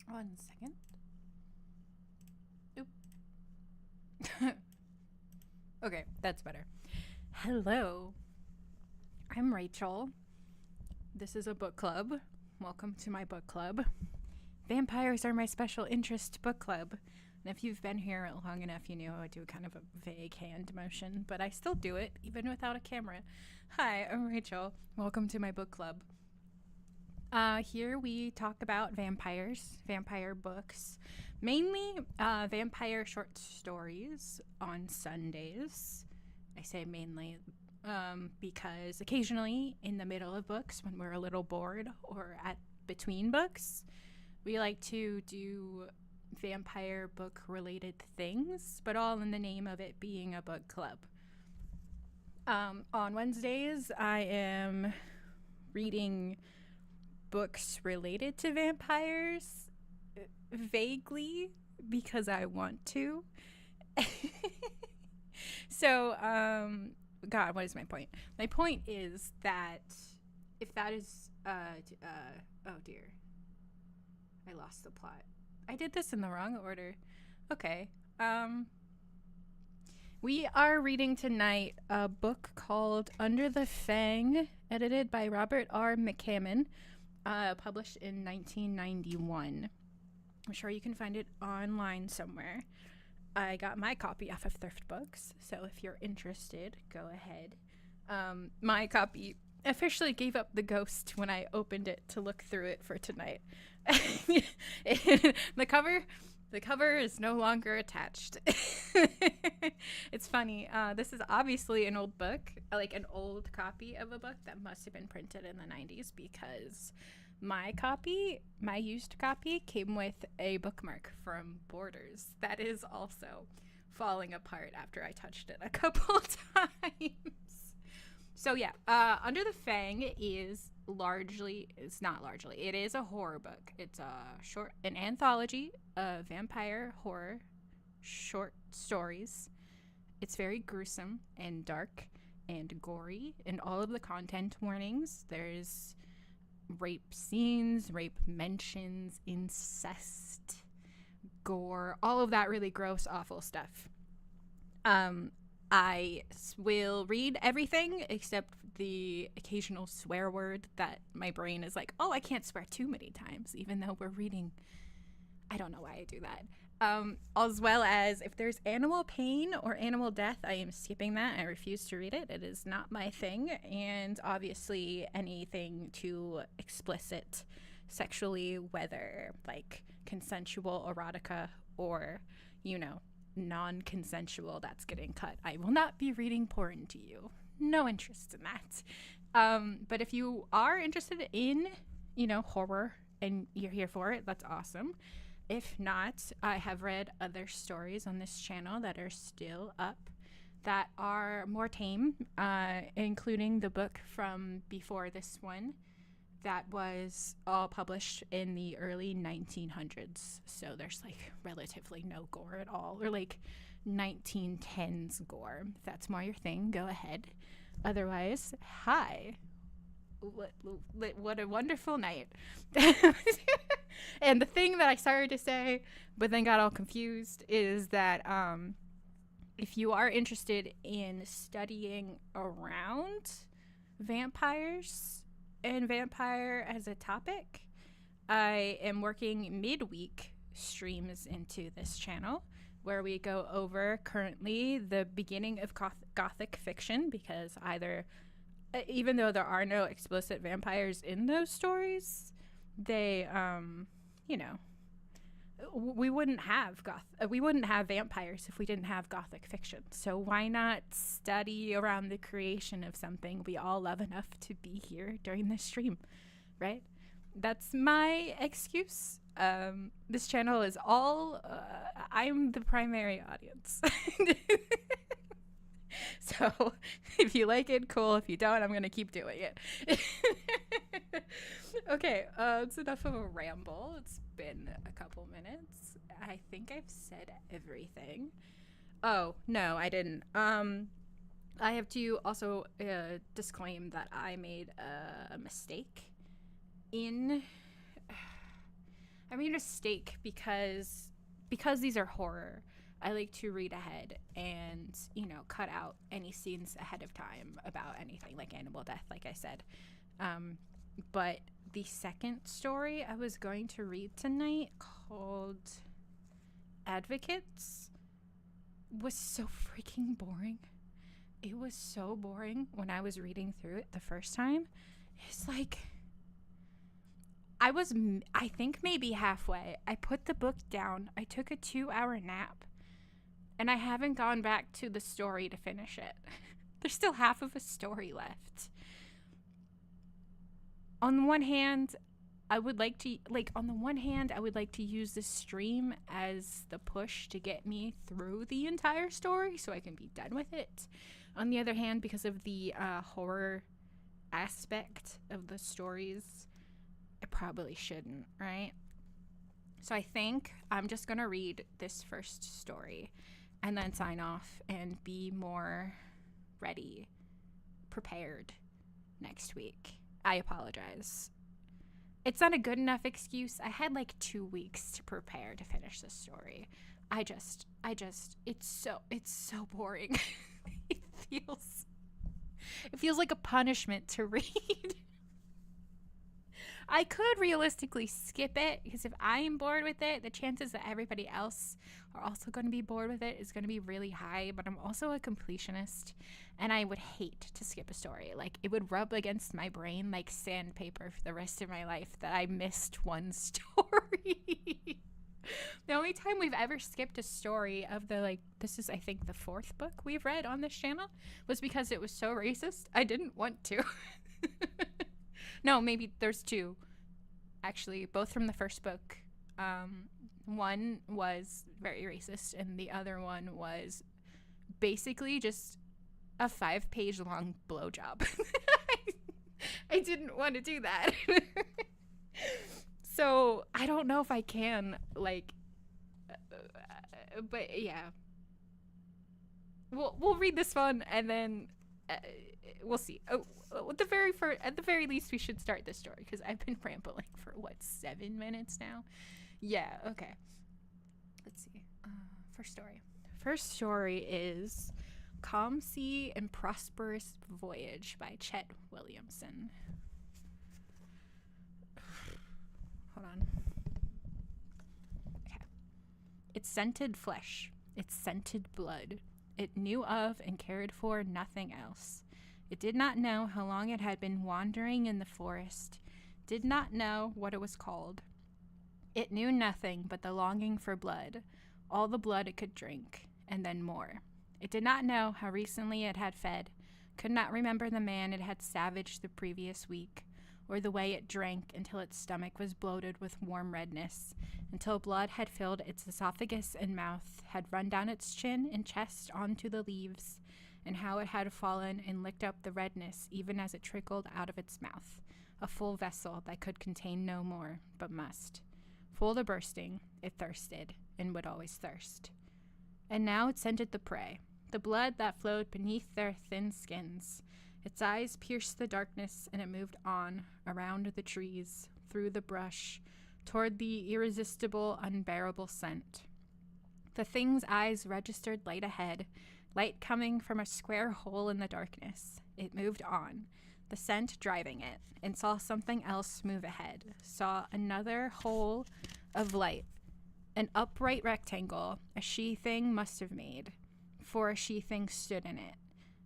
1 second. Oop. Okay, that's better. Hello. I'm Rachel. This is a book club. Welcome to my book club. Vampires are my special interest book club. And if you've been here long enough, you know I do kind of a vague hand motion, but I still do it, even without a camera. Hi, I'm Rachel. Welcome to my book club. Here we talk about vampires, vampire books, mainly vampire short stories on Sundays. I say mainly because occasionally in the middle of books, when we're a little bored or at between books, we like to do vampire book related things, but all in the name of it being a book club. On Wednesdays, I am reading books related to vampires vaguely because I want to. So, God, what is my point? My point is that if that is, oh dear, I lost the plot. I did this in the wrong order. Okay. We are reading tonight a book called Under the Fang, edited by Robert R. McKee, published in 1991. I'm sure you can find it online somewhere. I got my copy off of Thrift Books, so if you're interested, go ahead. My copy officially gave up the ghost when I opened it to look through it for tonight. The cover is no longer attached. It's funny. This is obviously an old book, like an old copy of a book that must have been printed in the 90s, because my used copy came with a bookmark from Borders that is also falling apart after I touched it a couple times. So yeah, Under the Fang it is a horror book. It's an anthology of vampire horror short stories. It's very gruesome and dark and gory, and all of the content warnings. There's rape scenes, rape mentions, incest, gore, all of that really gross, awful stuff. I will read everything except the occasional swear word that my brain is like, oh, I can't swear too many times, even though we're reading. I don't know why I do that. As well as if there's animal pain or animal death, I am skipping that. I refuse to read it. It is not my thing. And obviously anything too explicit sexually, whether like consensual erotica or, non-consensual, that's getting cut. I will not be reading porn to you. No interest in that. But if you are interested in, horror and you're here for it, that's awesome. If not, I have read other stories on this channel that are still up that are more tame, including the book from before this one that was all published in the early 1900s. So there's like relatively no gore at all, or like 1910s gore. If that's more your thing, go ahead. Otherwise, hi. What a wonderful night. And the thing that I started to say, but then got all confused, is that if you are interested in studying around vampires and vampire as a topic, I am working midweek streams into this channel where we go over currently the beginning of gothic fiction, because even though there are no explicit vampires in those stories, they we wouldn't have vampires if we didn't have gothic fiction. So why not study around the creation of something we all love enough to be here during this stream, right? That's my excuse. This channel is all I'm the primary audience. So if you like it, cool. If you don't, I'm gonna keep doing it. Okay, it's enough of a ramble. It's been a couple minutes. I think I've said everything. Oh, no, I didn't. I have to also disclaim that I made a mistake in I made a mistake because these are horror. I like to read ahead and, you know, cut out any scenes ahead of time about anything like animal death, like I said. But the second story I was going to read tonight, called Advocates, was so freaking boring. It was so boring when I was reading through it the first time. It's like, I think maybe halfway. I put the book down. I took a 2-hour nap. And I haven't gone back to the story to finish it. There's still half of a story left. On the one hand, I would like to use this stream as the push to get me through the entire story so I can be done with it. On the other hand, because of the horror aspect of the stories, I probably shouldn't, right? So I think I'm just going to read this first story and then sign off and be more ready, prepared next week. I apologize. It's not a good enough excuse. I had like 2 weeks to prepare to finish this story. It's so boring. It feels like a punishment to read. I could realistically skip it, because if I am bored with it, the chances that everybody else are also going to be bored with it is going to be really high. But I'm also a completionist, and I would hate to skip a story. Like, it would rub against my brain like sandpaper for the rest of my life that I missed one story. The only time we've ever skipped a story of this is, I think, the 4th book we've read on this channel, was because it was so racist I didn't want to. No, maybe there's 2, actually, both from the first book. One was very racist, and the other one was basically just a 5-page long blowjob. I didn't want to do that. So I don't know if I can, but yeah. We'll read this one, and then we'll see. Oh, at the very least, we should start this story, because I've been rambling for 7 minutes now. Yeah, okay. Let's see. First story is Calm Sea and Prosperous Voyage by Chet Williamson. Hold on. Okay. It scented flesh. It scented blood. It knew of and cared for nothing else. It did not know how long it had been wandering in the forest, did not know what it was called. It knew nothing but the longing for blood, all the blood it could drink, and then more. It did not know how recently it had fed, could not remember the man it had savaged the previous week, or the way it drank until its stomach was bloated with warm redness, until blood had filled its esophagus and mouth, had run down its chin and chest onto the leaves, and how it had fallen and licked up the redness even as it trickled out of its mouth, a full vessel that could contain no more, but must. Full to bursting, it thirsted, and would always thirst. And now it scented the prey, the blood that flowed beneath their thin skins. Its eyes pierced the darkness, and it moved on, around the trees, through the brush, toward the irresistible, unbearable scent. The thing's eyes registered light ahead, light coming from a square hole in the darkness. It moved on, the scent driving it, and saw something else move ahead, saw another hole of light, an upright rectangle a she-thing must have made, for a she-thing stood in it.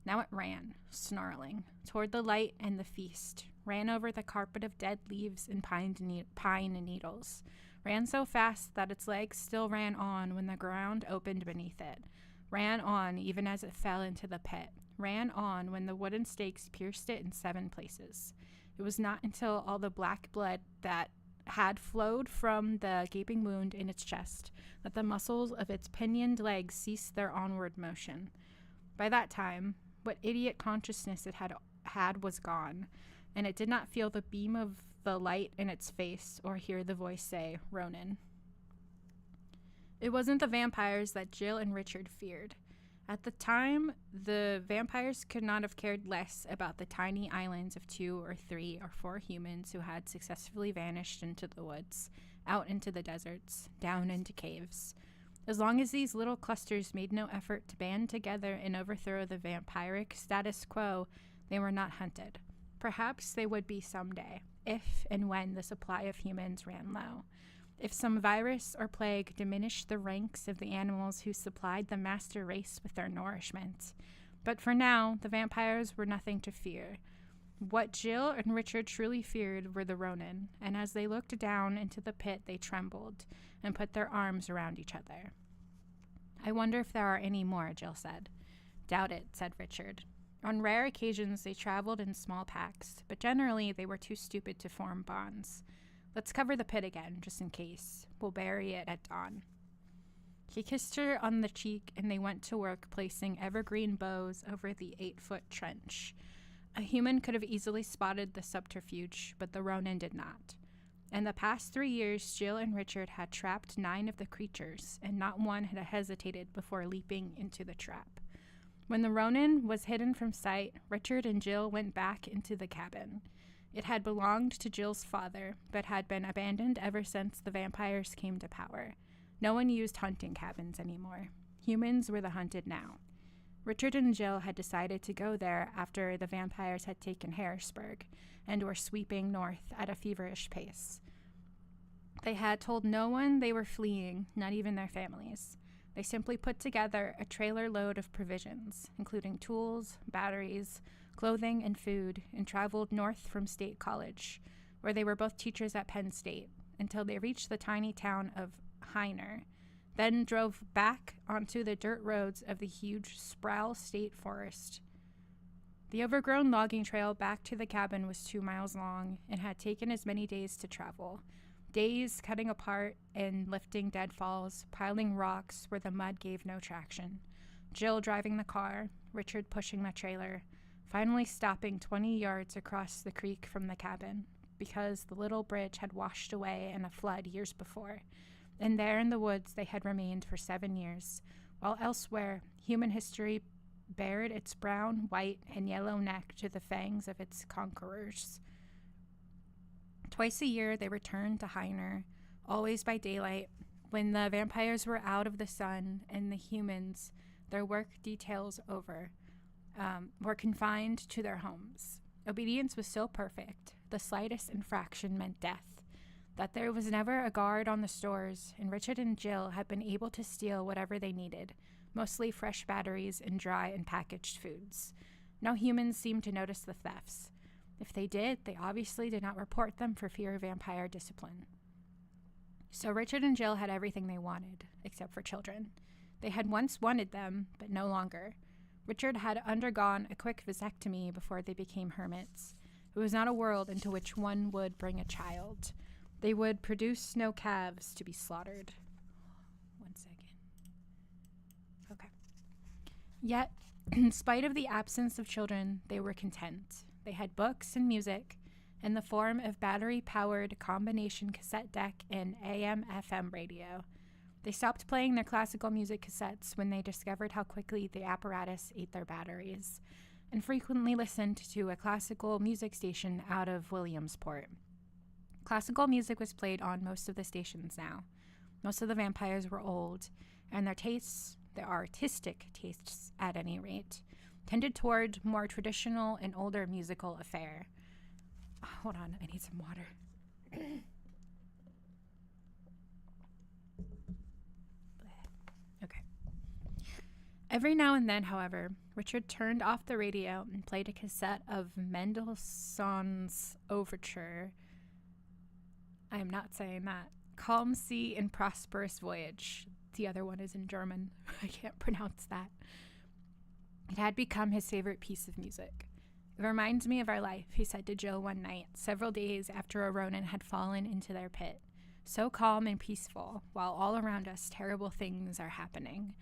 Now it ran, snarling, toward the light and the feast, ran over the carpet of dead leaves and pine needles, ran so fast that its legs still ran on when the ground opened beneath it, ran on even as it fell into the pit, ran on when the wooden stakes pierced it in 7 places. It was not until all the black blood that had flowed from the gaping wound in its chest that the muscles of its pinioned legs ceased their onward motion. By that time, what idiot consciousness it had was gone, and it did not feel the beam of the light in its face or hear the voice say, "Ronan." It wasn't the vampires that Jill and Richard feared. At the time, the vampires could not have cared less about the tiny islands of 2 or 3 or 4 humans who had successfully vanished into the woods, out into the deserts, down into caves. As long as these little clusters made no effort to band together and overthrow the vampiric status quo, they were not hunted. Perhaps they would be someday, if and when the supply of humans ran low. If some virus or plague diminished the ranks of the animals who supplied the master race with their nourishment. But for now, the vampires were nothing to fear. What Jill and Richard truly feared were the Ronin, and as they looked down into the pit, they trembled and put their arms around each other. I wonder if there are any more, Jill said. Doubt it, said Richard. On rare occasions, they traveled in small packs, but generally they were too stupid to form bonds. Let's cover the pit again, just in case. We'll bury it at dawn. He kissed her on the cheek, and they went to work placing evergreen boughs over the 8-foot trench. A human could have easily spotted the subterfuge, but the Ronin did not. In the past 3 years, Jill and Richard had trapped 9 of the creatures, and not one had hesitated before leaping into the trap. When the Ronin was hidden from sight, Richard and Jill went back into the cabin. It had belonged to Jill's father, but had been abandoned ever since the vampires came to power. No one used hunting cabins anymore. Humans were the hunted now. Richard and Jill had decided to go there after the vampires had taken Harrisburg and were sweeping north at a feverish pace. They had told no one they were fleeing, not even their families. They simply put together a trailer load of provisions, including tools, batteries, clothing, and food, and traveled north from State College, where they were both teachers at Penn State, until they reached the tiny town of Heiner, then drove back onto the dirt roads of the huge Sproul State Forest. The overgrown logging trail back to the cabin was 2 miles long and had taken as many days to travel. Days cutting apart and lifting deadfalls, piling rocks where the mud gave no traction. Jill driving the car, Richard pushing the trailer, finally stopping 20 yards across the creek from the cabin because the little bridge had washed away in a flood years before. And there in the woods they had remained for 7 years, while elsewhere human history bared its brown, white, and yellow neck to the fangs of its conquerors. Twice a year they returned to Heiner, always by daylight, when the vampires were out of the sun and the humans, their work details over, were confined to their homes. Obedience was so perfect, the slightest infraction meant death, that there was never a guard on the stores, and Richard and Jill had been able to steal whatever they needed, mostly fresh batteries and dry and packaged foods. No humans seemed to notice the thefts. If they did, they obviously did not report them for fear of vampire discipline. So Richard and Jill had everything they wanted, except for children. They had once wanted them, but no longer. Richard had undergone a quick vasectomy before they became hermits. It was not a world into which one would bring a child. They would produce no calves to be slaughtered. 1 second. Okay. Yet, in spite of the absence of children, they were content. They had books and music in the form of battery-powered combination cassette deck and AM/FM radio. They stopped playing their classical music cassettes when they discovered how quickly the apparatus ate their batteries, and frequently listened to a classical music station out of Williamsport. Classical music was played on most of the stations now. Most of the vampires were old, and their tastes, their artistic tastes at any rate, tended toward more traditional and older musical affair. Hold on, I need some water. Okay. Every now and then, however, Richard turned off the radio and played a cassette of Mendelssohn's Overture. I am not saying that. Calm Sea and Prosperous Voyage. The other one is in German. I can't pronounce that. It had become his favorite piece of music. It reminds me of our life, he said to Jill one night, several days after a Ronin had fallen into their pit. So calm and peaceful, while all around us terrible things are happening.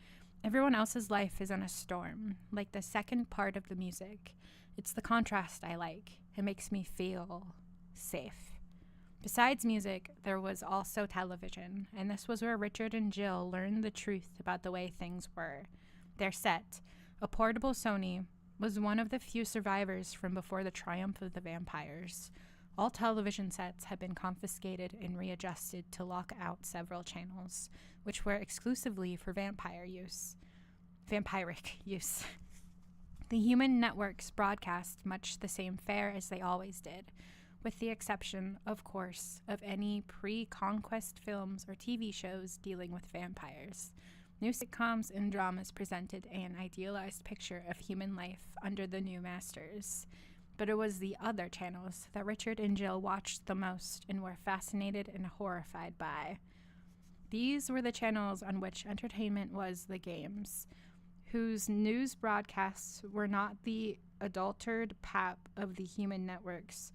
Everyone else's life is in a storm, like the second part of the music. It's the contrast I like. It makes me feel safe. Besides music, there was also television, and this was where Richard and Jill learned the truth about the way things were. Their set, a portable Sony, was one of the few survivors from before the triumph of the vampires. All television sets had been confiscated and readjusted to lock out several channels, which were exclusively for vampiric use. The human networks broadcast much the same fare as they always did, with the exception, of course, of any pre-conquest films or TV shows dealing with vampires. New sitcoms and dramas presented an idealized picture of human life under the new masters. But it was the other channels that Richard and Jill watched the most and were fascinated and horrified by. These were the channels on which entertainment was the games, whose news broadcasts were not the adulterated pap of the human networks,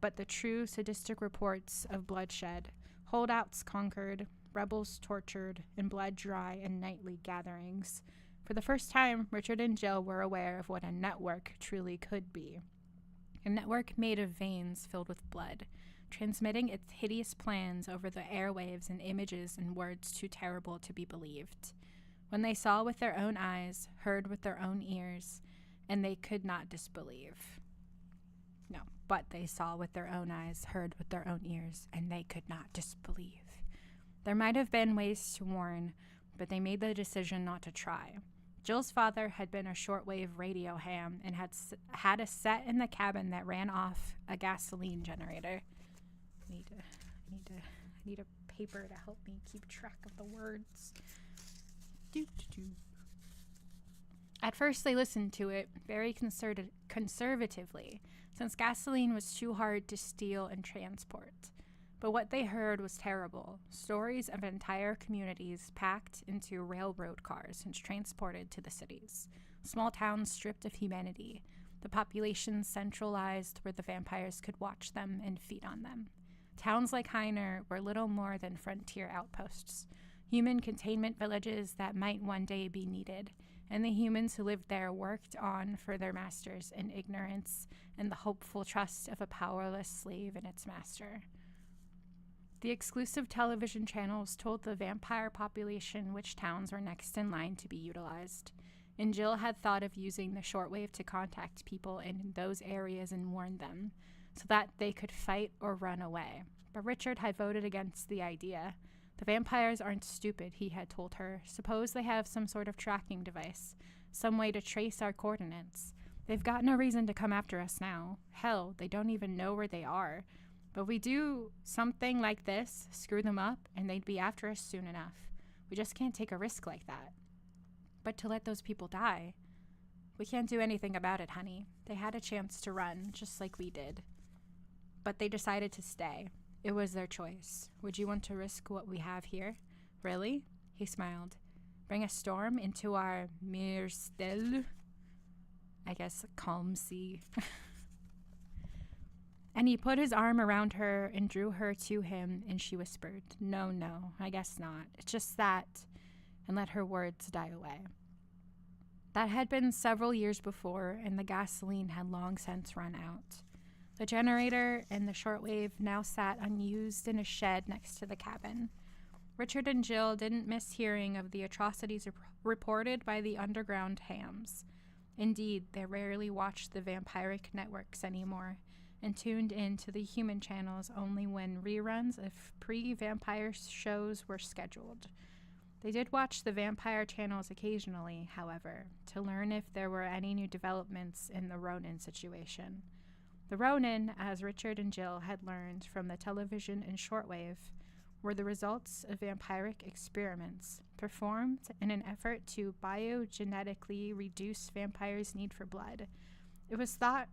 but the true sadistic reports of bloodshed, holdouts conquered, rebels tortured, and blood dry in nightly gatherings. For the first time, Richard and Jill were aware of what a network truly could be. A network made of veins filled with blood, transmitting its hideous plans over the airwaves in images and words too terrible to be believed. When they saw with their own eyes, heard with their own ears, and they could not disbelieve. No, but they saw with their own eyes, heard with their own ears, and they could not disbelieve. There might have been ways to warn, but they made the decision not to try. Jill's father had been a shortwave radio ham and had a set in the cabin that ran off a gasoline generator. I need a paper to help me keep track of the words. At first, they listened to it very conservatively, since gasoline was too hard to steal and transport. But what they heard was terrible. Stories of entire communities packed into railroad cars and transported to the cities. Small towns stripped of humanity. The population centralized where the vampires could watch them and feed on them. Towns like Heiner were little more than frontier outposts, human containment villages that might one day be needed, and the humans who lived there worked on for their masters in ignorance and the hopeful trust of a powerless slave in its master. The exclusive television channels told the vampire population which towns were next in line to be utilized, and Jill had thought of using the shortwave to contact people in those areas and warn them, so that they could fight or run away. But Richard had voted against the idea. The vampires aren't stupid, he had told her. Suppose they have some sort of tracking device, some way to trace our coordinates. They've got no reason to come after us now. Hell, they don't even know where they are. But we do something like this, screw them up, and they'd be after us soon enough. We just can't take a risk like that. But to let those people die, we can't do anything about it, honey. They had a chance to run, just like we did. But they decided to stay. It was their choice. Would you want to risk what we have here? Really? He smiled. Bring a storm into our mirstel? I guess calm sea. And he put his arm around her and drew her to him, and she whispered, No, I guess not. It's just that, and let her words die away. That had been several years before, and the gasoline had long since run out. The generator and the shortwave now sat unused in a shed next to the cabin. Richard and Jill didn't miss hearing of the atrocities reported by the underground hams. Indeed, they rarely watched the vampiric networks anymore, and tuned in to the human channels only when reruns of pre-vampire shows were scheduled. They did watch the vampire channels occasionally, however, to learn if there were any new developments in the Ronin situation. The Ronin, as Richard and Jill had learned from the television and shortwave, were the results of vampiric experiments performed in an effort to biogenetically reduce vampires' need for blood. It was thought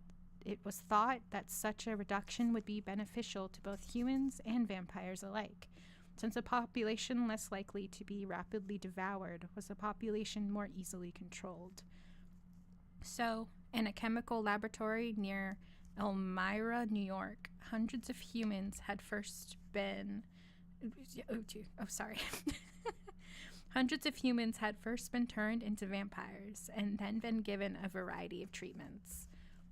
that such a reduction would be beneficial to both humans and vampires alike, since a population less likely to be rapidly devoured was a population more easily controlled. So, in a chemical laboratory near Elmira, New York, hundreds of humans had first been turned into vampires and then been given a variety of treatments.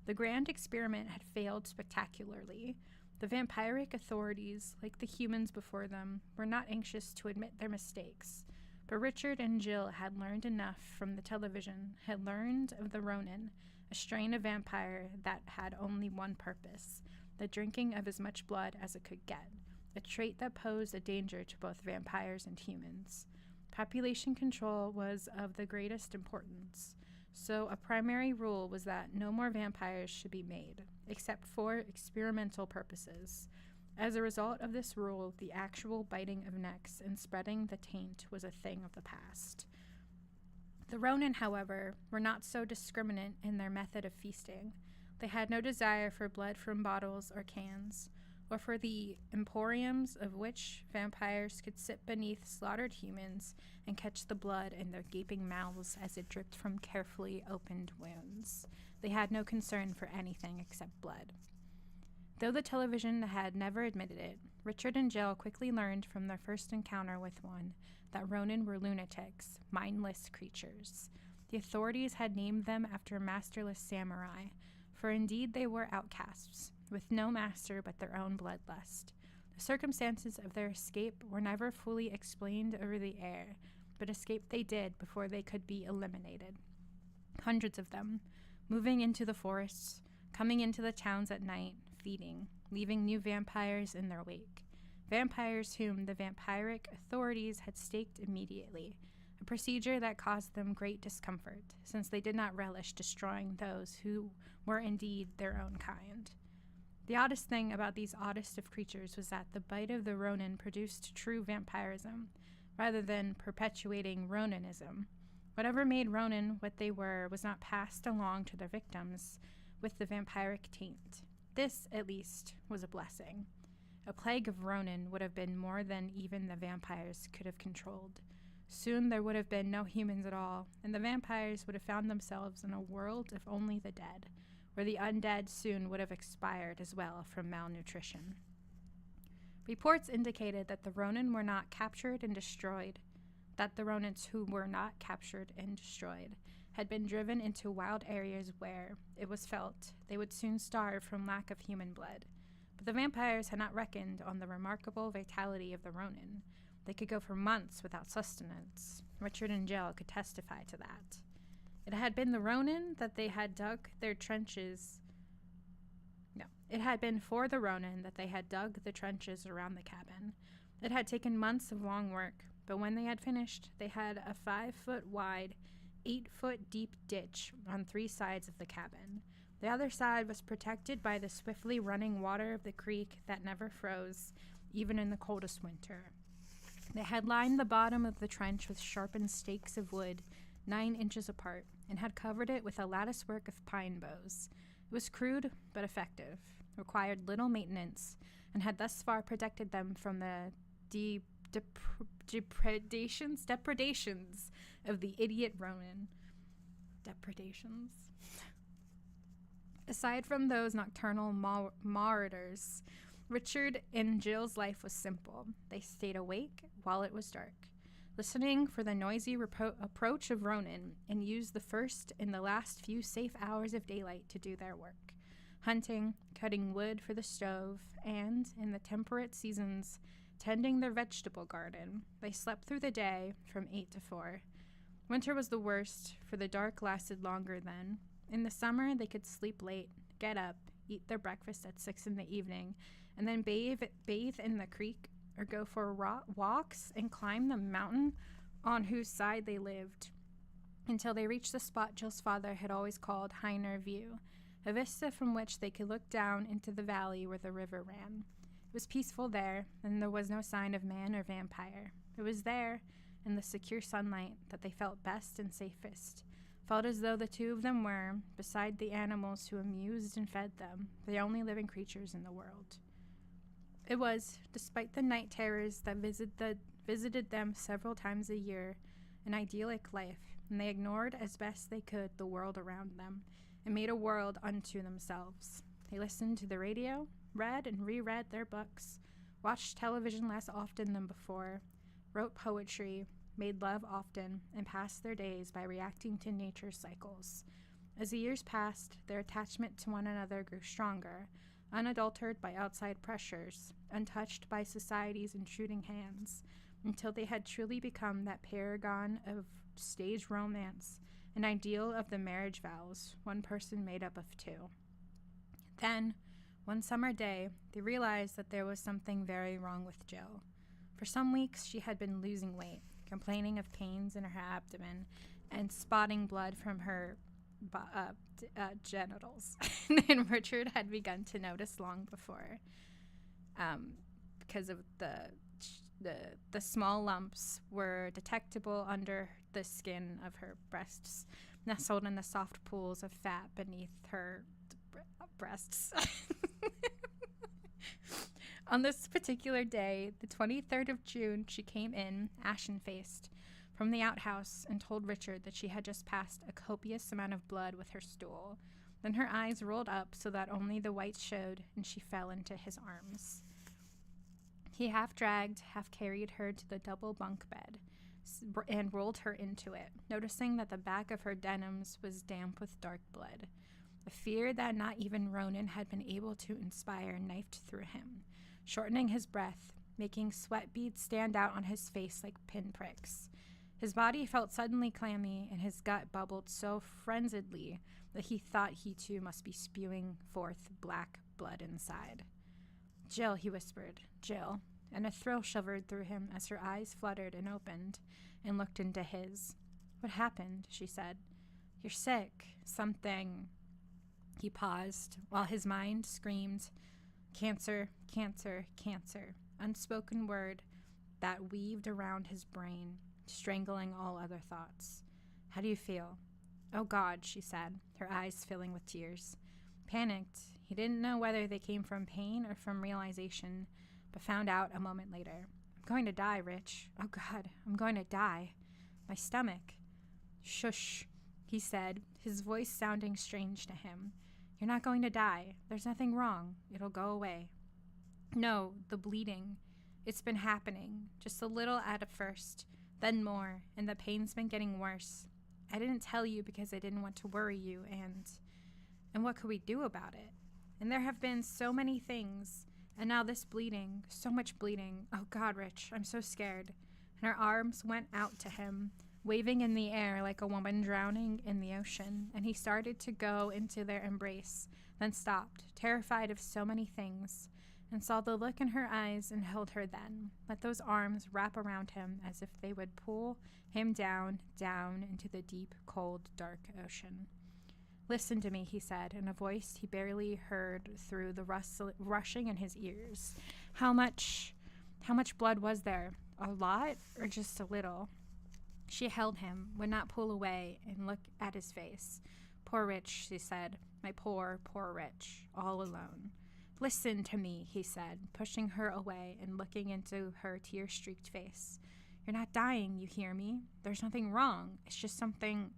The grand experiment had failed spectacularly. The vampiric authorities, like the humans before them, were not anxious to admit their mistakes, but Richard and Jill had learned enough from the television, had learned of the Ronin, a strain of vampire that had only one purpose. the drinking of as much blood as it could get, a trait that posed a danger to both vampires and humans. Population control was of the greatest importance, so a primary rule was that no more vampires should be made, except for experimental purposes. As a result of this rule, the actual biting of necks and spreading the taint was a thing of the past. The Ronin, however, were not so discriminate in their method of feasting. They had no desire for blood from bottles or cans, or for the emporiums of which vampires could sit beneath slaughtered humans and catch the blood in their gaping mouths as it dripped from carefully opened wounds. They had no concern for anything except blood. Though the television had never admitted it, Richard and Jill quickly learned from their first encounter with one that Ronin were lunatics, mindless creatures. The authorities had named them after masterless samurai, for indeed they were outcasts, with no master but their own bloodlust. The circumstances of their escape were never fully explained over the air, but escape they did before they could be eliminated. Hundreds of them, moving into the forests, coming into the towns at night, feeding, leaving new vampires in their wake. Vampires whom the vampiric authorities had staked immediately, a procedure that caused them great discomfort, since they did not relish destroying those who were indeed their own kind. The oddest thing about these oddest of creatures was that the bite of the Ronin produced true vampirism, rather than perpetuating Roninism. Whatever made Ronin what they were was not passed along to their victims with the vampiric taint. This, at least, was a blessing. A plague of Ronin would have been more than even the vampires could have controlled. Soon there would have been no humans at all, and the vampires would have found themselves in a world of only the dead, where the undead soon would have expired as well from malnutrition. Reports indicated that the Ronin were not captured and destroyed, that the Ronins who were not captured and destroyed had been driven into wild areas where, it was felt, they would soon starve from lack of human blood. But the vampires had not reckoned on the remarkable vitality of the Ronin. They could go for months without sustenance. Richard and Jill could testify to that. It had been the Ronin that they had dug their trenches. No, it had been for the Ronin that they had dug the trenches around the cabin. It had taken months of long work, but when they had finished, they had a 5-foot wide, 8-foot deep ditch on 3 sides of the cabin. The other side was protected by the swiftly running water of the creek that never froze, even in the coldest winter. They had lined the bottom of the trench with sharpened stakes of wood, 9 inches apart, and had covered it with a latticework of pine boughs. It was crude but effective, required little maintenance, and had thus far protected them from the depredations of the idiot Ronin. Depredations. Aside from those nocturnal marauders, Richard and Jill's life was simple. They stayed awake while it was dark, listening for the noisy approach of Ronin, and used the first and the last few safe hours of daylight to do their work, hunting, cutting wood for the stove, and, in the temperate seasons, tending their vegetable garden. They slept through the day from 8 to 4. Winter was the worst, for the dark lasted longer then. In the summer, they could sleep late, get up, eat their breakfast at 6 in the evening, and then bathe in the creek or go for walks and climb the mountain on whose side they lived, until they reached the spot Jill's father had always called Heiner View, a vista from which they could look down into the valley where the river ran. It was peaceful there, and there was no sign of man or vampire. It was there, in the secure sunlight, that they felt best and safest, felt as though the two of them were, beside the animals who amused and fed them, the only living creatures in the world. It was, despite the night terrors that visited them several times a year, an idyllic life, and they ignored as best they could the world around them, and made a world unto themselves. They listened to the radio, read and reread their books, watched television less often than before, wrote poetry, made love often, and passed their days by reacting to nature's cycles. As the years passed, their attachment to one another grew stronger, unadulterated by outside pressures, untouched by society's intruding hands, until they had truly become that paragon of stage romance, an ideal of the marriage vows, one person made up of two. Then, One summer day, they realized that there was something very wrong with Jill. For some weeks, she had been losing weight, complaining of pains in her abdomen, and spotting blood from her genitals. And Richard had begun to notice long before, because of the small lumps were detectable under the skin of her breasts, nestled in the soft pools of fat beneath her breasts. On this particular day, the 23rd of June, she came in, ashen-faced, from the outhouse and told Richard that she had just passed a copious amount of blood with her stool. Then her eyes rolled up so that only the whites showed, and she fell into his arms. He half dragged, half carried her to the double bunk bed and rolled her into it, noticing that the back of her denims was damp with dark blood. The fear that not even Ronan had been able to inspire knifed through him, shortening his breath, making sweat beads stand out on his face like pinpricks. His body felt suddenly clammy, and his gut bubbled so frenziedly that he thought he too must be spewing forth black blood inside. "Jill," he whispered, "Jill," and a thrill shivered through him as her eyes fluttered and opened and looked into his. "What happened?" she said. "You're sick. Something." He paused, while his mind screamed, "Cancer, cancer, cancer," unspoken word that weaved around his brain, strangling all other thoughts. "How do you feel?" "Oh, God," she said, her eyes filling with tears. Panicked, he didn't know whether they came from pain or from realization, but found out a moment later. "I'm going to die, Rich. Oh, God, I'm going to die. My stomach." "Shush," he said, his voice sounding strange to him. "You're not going to die. There's nothing wrong. It'll go away." "No, the bleeding. It's been happening. Just a little at first, then more, and the pain's been getting worse. I didn't tell you because I didn't want to worry you, and what could we do about it? And there have been so many things, and now this bleeding, so much bleeding. Oh, God, Rich, I'm so scared." And her arms went out to him, waving in the air like a woman drowning in the ocean, and he started to go into their embrace, then stopped, terrified of so many things, and saw the look in her eyes and held her then, let those arms wrap around him as if they would pull him down, down into the deep, cold, dark ocean. "Listen to me," he said, in a voice he barely heard through the rushing in his ears. How much blood was there? A lot, or just a little?" She held him, would not pull away, and look at his face. "Poor Rich," she said. "My poor, poor Rich, all alone." "Listen to me," he said, pushing her away and looking into her tear-streaked face. "You're not dying, you hear me? There's nothing wrong. It's just something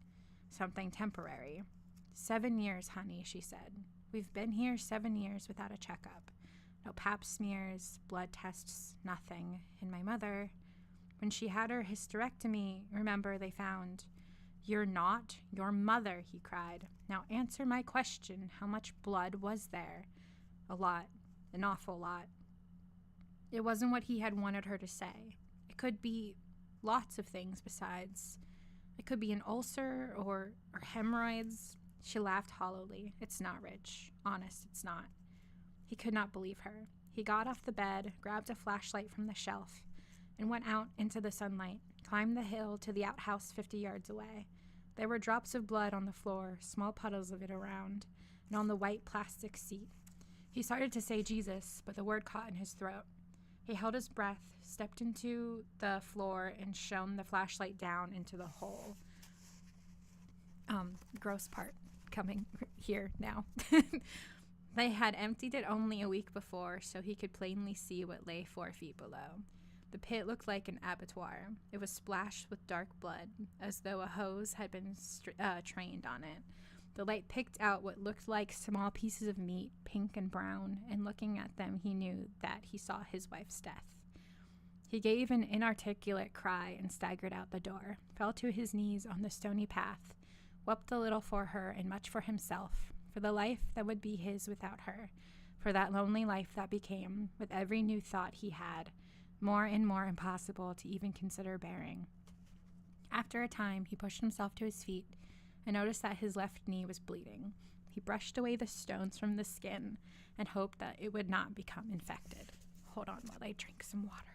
temporary." 7 years, honey," she said. "We've been here 7 years without a checkup. No pap smears, blood tests, nothing. And my mother, when she had her hysterectomy, remember they found—" "You're not your mother," he cried. "Now answer my question. How much blood was there?" "A lot. An awful lot." It wasn't what he had wanted her to say. It could be lots of things besides. It could be an ulcer or hemorrhoids. She laughed hollowly. "It's not, Rich. Honest, it's not." He could not believe her. He got off the bed, grabbed a flashlight from the shelf, and went out into the sunlight, climbed the hill to the outhouse 50 yards away. There were drops of blood on the floor, small puddles of it around, and on the white plastic seat. He started to say Jesus, but the word caught in his throat. He held his breath, stepped into the floor, and shone the flashlight down into the hole. Gross part coming here now. They had emptied it only a week before, so he could plainly see what lay 4 feet below. The pit looked like an abattoir. It was splashed with dark blood, as though a hose had been trained on it. The light picked out what looked like small pieces of meat, pink and brown, and looking at them he knew that he saw his wife's death. He gave an inarticulate cry and staggered out the door, fell to his knees on the stony path, wept a little for her and much for himself, for the life that would be his without her, for that lonely life that became, with every new thought he had, more and more impossible to even consider bearing. After a time, he pushed himself to his feet and noticed that his left knee was bleeding. he brushed away the stones from the skin and hoped that it would not become infected. Hold on while I drink some water.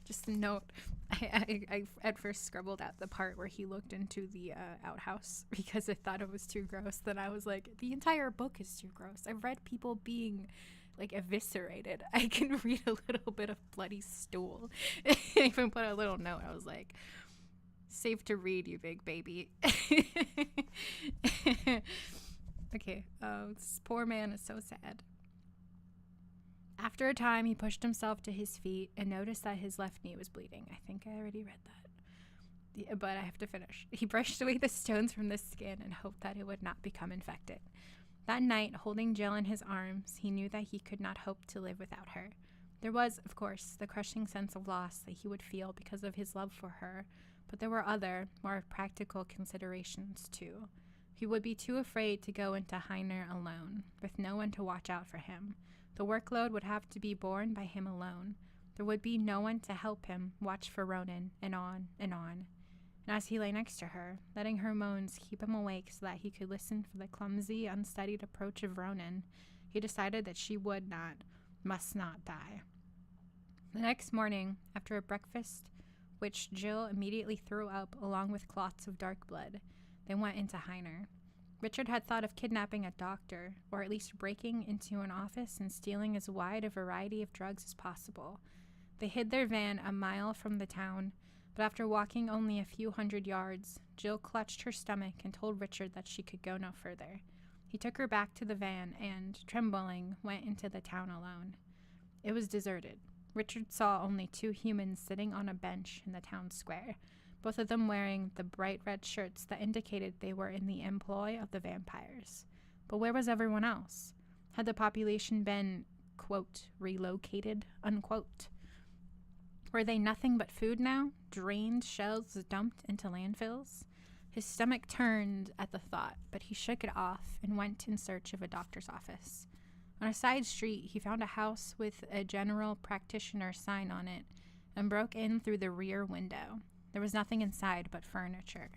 Just a note, I at first scribbled out the part where he looked into the outhouse because I thought it was too gross. Then I was like, the entire book is too gross. I've read people being like eviscerated. I can read a little bit of bloody stool. I even put a little note. I was like, safe to read, you big baby. Okay, this poor man is so sad. After a time, he pushed himself to his feet and noticed that his left knee was bleeding. I think I already read that, but I have to finish. He brushed away the stones from the skin and hoped that it would not become infected. That night, holding Jill in his arms, he knew that he could not hope to live without her. There was, of course, the crushing sense of loss that he would feel because of his love for her, but there were other, more practical considerations, too. He would be too afraid to go into Heiner alone, with no one to watch out for him. The workload would have to be borne by him alone. There would be no one to help him watch for Ronan, and on and on. And as he lay next to her, letting her moans keep him awake so that he could listen for the clumsy, unstudied approach of Ronan, he decided that she must not die. The next morning, after a breakfast, which Jill immediately threw up along with clots of dark blood, they went into Heiner. Richard had thought of kidnapping a doctor, or at least breaking into an office and stealing as wide a variety of drugs as possible. They hid their van a mile from the town, but after walking only a few hundred yards, Jill clutched her stomach and told Richard that she could go no further. He took her back to the van and, trembling, went into the town alone. It was deserted. Richard saw only 2 humans sitting on a bench in the town square, both of them wearing the bright red shirts that indicated they were in the employ of the vampires. But where was everyone else? Had the population been, quote, relocated, unquote? Were they nothing but food now? Drained shells dumped into landfills? His stomach turned at the thought, but he shook it off and went in search of a doctor's office. On a side street, he found a house with a general practitioner sign on it and broke in through the rear window. There was nothing inside but furniture.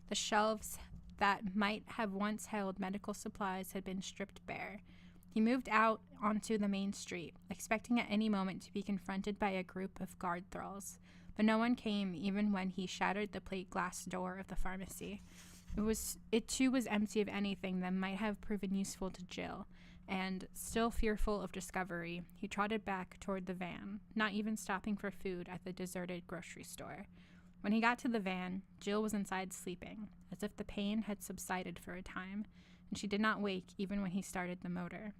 The shelves that might have once held medical supplies had been stripped bare. He moved out onto the main street, expecting at any moment to be confronted by a group of guard thralls, but no one came even when he shattered the plate glass door of the pharmacy. It too was empty of anything that might have proven useful to Jill, and, still fearful of discovery, he trotted back toward the van, not even stopping for food at the deserted grocery store. When he got to the van, Jill was inside sleeping, as if the pain had subsided for a time, and she did not wake even when he started the motor.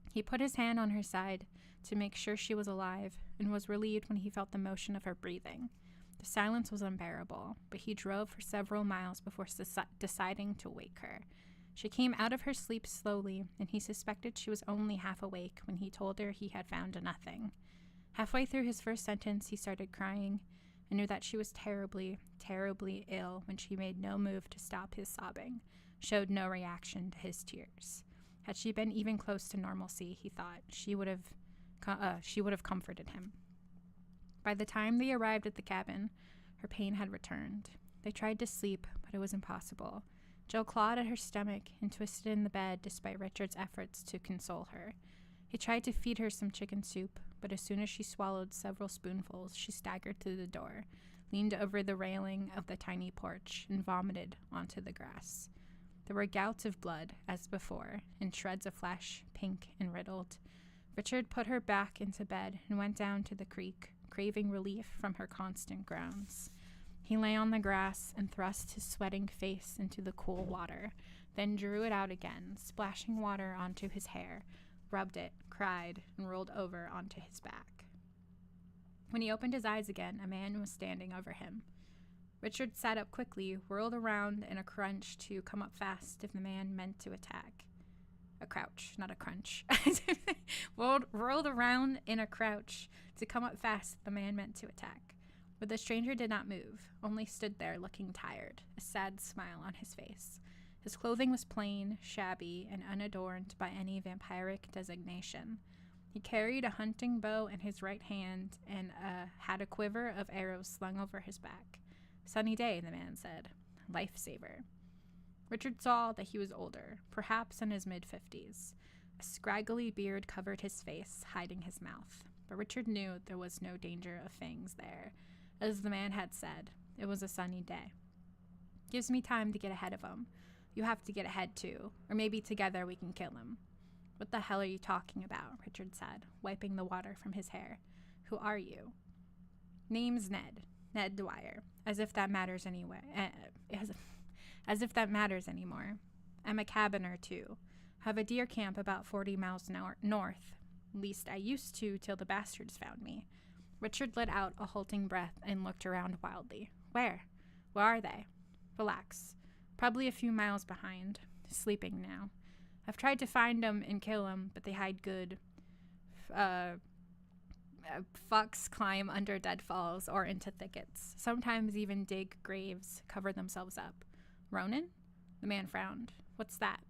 He put his hand on her side to make sure she was alive, and was relieved when he felt the motion of her breathing. The silence was unbearable, but he drove for several miles before deciding to wake her. She came out of her sleep slowly, and he suspected she was only half awake when he told her he had found nothing. Halfway through his first sentence, he started crying, and knew that she was terribly, terribly ill when she made no move to stop his sobbing, showed no reaction to his tears. Had she been even close to normalcy, he thought, she would have comforted him. By the time they arrived at the cabin, her pain had returned. They tried to sleep, but it was impossible. Jill clawed at her stomach and twisted in the bed despite Richard's efforts to console her. He tried to feed her some chicken soup, but as soon as she swallowed several spoonfuls, she staggered to the door, leaned over the railing of the tiny porch, and vomited onto the grass. There were gouts of blood, as before, and shreds of flesh, pink and riddled. Richard put her back into bed and went down to the creek, craving relief from her constant groans. He lay on the grass and thrust his sweating face into the cool water, then drew it out again, splashing water onto his hair, rubbed it, cried, and rolled over onto his back. When he opened his eyes again, a man was standing over him. Richard sat up quickly, whirled around in a crunch to come up fast if the man meant to attack. A crouch, not a crunch. Whirled around in a crouch to come up fast if the man meant to attack. But the stranger did not move, only stood there looking tired, a sad smile on his face. His clothing was plain, shabby, and unadorned by any vampiric designation. He carried a hunting bow in his right hand and had a quiver of arrows slung over his back. Sunny day, the man said. Lifesaver. Richard saw that he was older, perhaps in his mid-50s. A scraggly beard covered his face, hiding his mouth. But Richard knew there was no danger of fangs there. As the man had said, it was a sunny day. Gives me time to get ahead of him. You have to get ahead too, or maybe together we can kill him. What the hell are you talking about? Richard said, wiping the water from his hair. Who are you? Name's Ned. Ned Dwyer. As if that matters anyway. As if that matters anymore. I'm a cabiner too. Have a deer camp about 40 miles north. Least I used to till the bastards found me. Richard let out a halting breath and looked around wildly. Where? Where are they? Relax. Probably a few miles behind. Sleeping now. I've tried to find 'em and kill 'em, but they hide good. Fucks climb under deadfalls or into thickets. Sometimes even dig graves, cover themselves up. Ronin? The man frowned. What's that?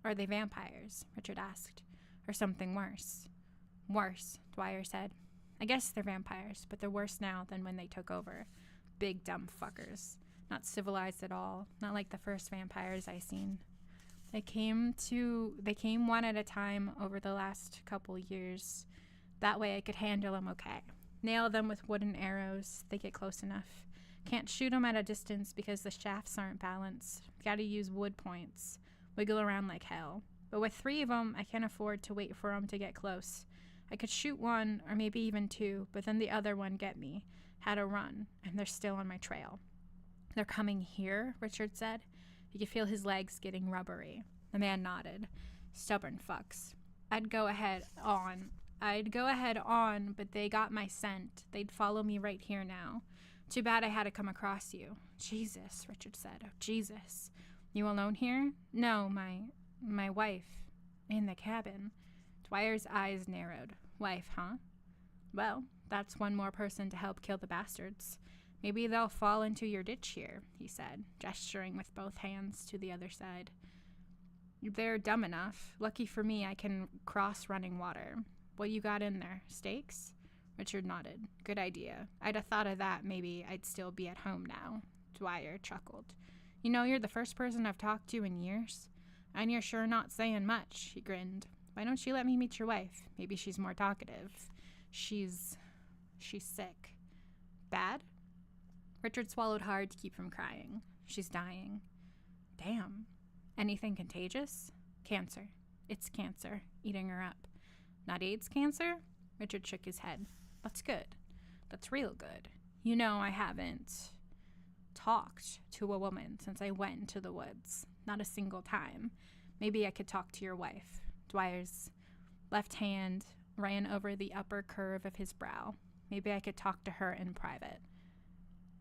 Are they vampires? Richard asked. Or something worse? Worse, Dwyer said. I guess they're vampires, but they're worse now than when they took over. Big dumb fuckers. Not civilized at all. Not like the first vampires I seen. They came one at a time over the last couple years. That way I could handle them okay. Nail them with wooden arrows. They get close enough. Can't shoot them at a distance because the shafts aren't balanced. Gotta use wood points. Wiggle around like hell. But with 3 of them, I can't afford to wait for them to get close. I could shoot 1, or maybe even 2, but then the other one get me. Had to run, and they're still on my trail. They're coming here, Richard said. He could feel his legs getting rubbery. The man nodded. Stubborn fucks. I'd go ahead on, but they got my scent. They'd follow me right here now. Too bad I had to come across you. Jesus, Richard said. Oh, Jesus. You alone here? No, my wife. In the cabin. Dwyer's eyes narrowed. Wife, huh? Well, that's one more person to help kill the bastards. Maybe they'll fall into your ditch here, he said, gesturing with both hands to the other side. They're dumb enough. Lucky for me, I can cross running water. What you got in there? Steaks? Richard nodded. Good idea. I'd have thought of that. Maybe I'd still be at home now. Dwyer chuckled. You know, you're the first person I've talked to in years. And you're sure not saying much, he grinned. Why don't you let me meet your wife? Maybe she's more talkative. She's sick. Bad? Richard swallowed hard to keep from crying. She's dying. Damn. Anything contagious? Cancer. It's cancer, eating her up. Not AIDS cancer? Richard shook his head. That's good. That's real good. You know, I haven't talked to a woman since I went into the woods. Not a single time. Maybe I could talk to your wife. Dwyer's left hand ran over the upper curve of his brow. Maybe I could talk to her in private.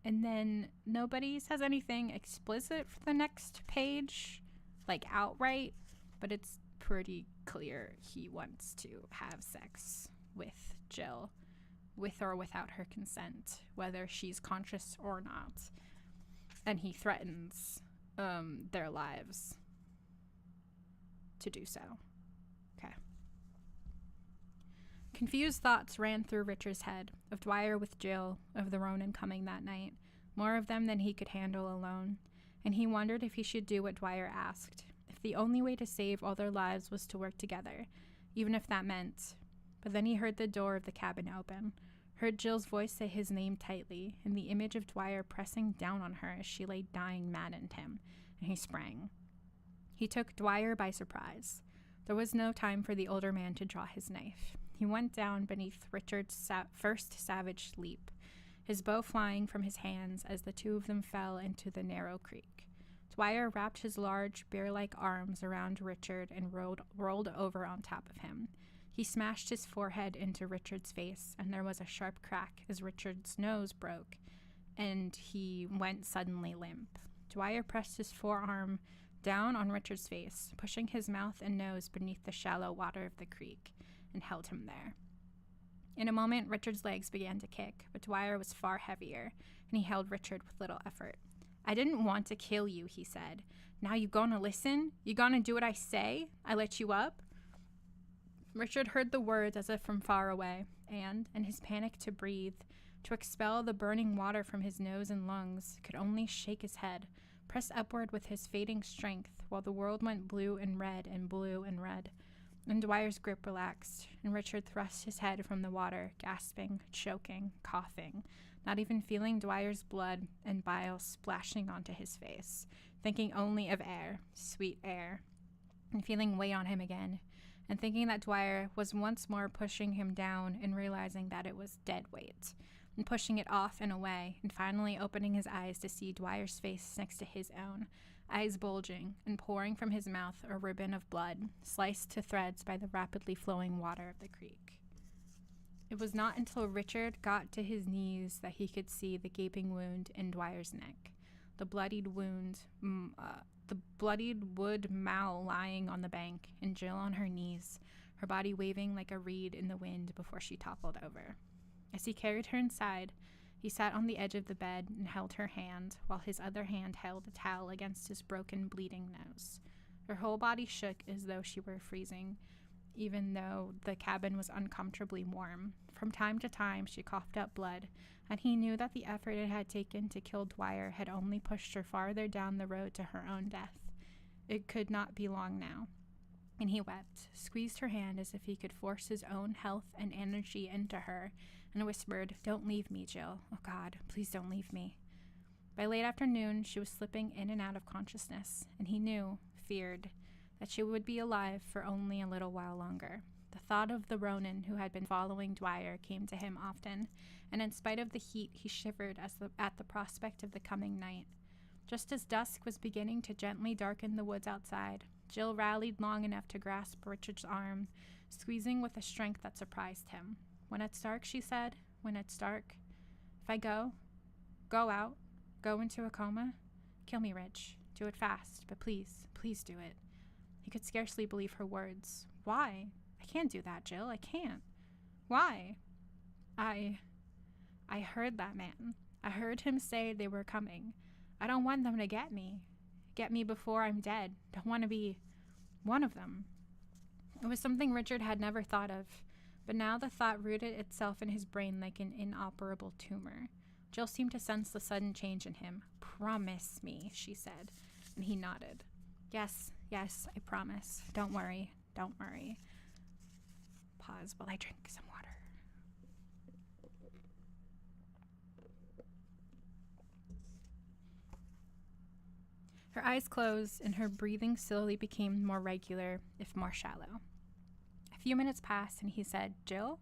And then nobody says anything explicit for the next page, like outright, but it's pretty clear he wants to have sex with Jill, with or without her consent, whether she's conscious or not. And he threatens their lives to do so. Okay. Confused thoughts ran through Richard's head, of Dwyer with Jill, of the Ronin coming that night, more of them than he could handle alone, and he wondered if he should do what Dwyer asked, if the only way to save all their lives was to work together, even if that meant. But then he heard the door of the cabin open, heard Jill's voice say his name tightly, and the image of Dwyer pressing down on her as she lay dying maddened him, and he sprang. He took Dwyer by surprise. There was no time for the older man to draw his knife. He went down beneath Richard's first savage leap, his bow flying from his hands as the two of them fell into the narrow creek. Dwyer wrapped his large, bear-like arms around Richard and rolled over on top of him. He smashed his forehead into Richard's face, and there was a sharp crack as Richard's nose broke, and he went suddenly limp. Dwyer pressed his forearm down on Richard's face, pushing his mouth and nose beneath the shallow water of the creek, and held him there. In a moment, Richard's legs began to kick, but Dwyer was far heavier, and he held Richard with little effort. I didn't want to kill you, he said. Now you gonna listen? You gonna do what I say? I let you up? Richard heard the words as if from far away, and, in his panic to breathe, to expel the burning water from his nose and lungs, could only shake his head, press upward with his fading strength, while the world went blue and red and blue and red. And Dwyer's grip relaxed, and Richard thrust his head from the water, gasping, choking, coughing, not even feeling Dwyer's blood and bile splashing onto his face, thinking only of air, sweet air, and feeling weight on him again, and thinking that Dwyer was once more pushing him down and realizing that it was dead weight, and pushing it off and away, and finally opening his eyes to see Dwyer's face next to his own, eyes bulging and pouring from his mouth a ribbon of blood, sliced to threads by the rapidly flowing water of the creek. It was not until Richard got to his knees that he could see the gaping wound in Dwyer's neck, the bloodied wood maul lying on the bank, and Jill on her knees, her body waving like a reed in the wind before she toppled over. As he carried her inside, he sat on the edge of the bed and held her hand, while his other hand held a towel against his broken, bleeding nose. Her whole body shook as though she were freezing, even though the cabin was uncomfortably warm. From time to time, she coughed up blood, and he knew that the effort it had taken to kill Dwyer had only pushed her farther down the road to her own death. It could not be long now. And he wept, squeezed her hand as if he could force his own health and energy into her, and whispered, "Don't leave me, Jill. Oh, God, please don't leave me." By late afternoon, she was slipping in and out of consciousness, and he feared, that she would be alive for only a little while longer. The thought of the Ronin who had been following Dwyer came to him often, and in spite of the heat, he shivered at the prospect of the coming night. Just as dusk was beginning to gently darken the woods outside, Jill rallied long enough to grasp Richard's arm, squeezing with a strength that surprised him. "When it's dark," she said, "when it's dark. If I go out, go into a coma, kill me, Rich. Do it fast, but please, please do it." He could scarcely believe her words. "Why? I can't do that, Jill. I can't. Why?" I heard that man. I heard him say they were coming. I don't want them to get me. Get me before I'm dead. Don't want to be one of them." It was something Richard had never thought of, but now the thought rooted itself in his brain like an inoperable tumor. Jill seemed to sense the sudden change in him. "Promise me," she said, and he nodded. Yes, I promise. Don't worry. Pause while I drink some water. Her eyes closed, and her breathing slowly became more regular, if more shallow. A few minutes passed, and he said, "Jill?"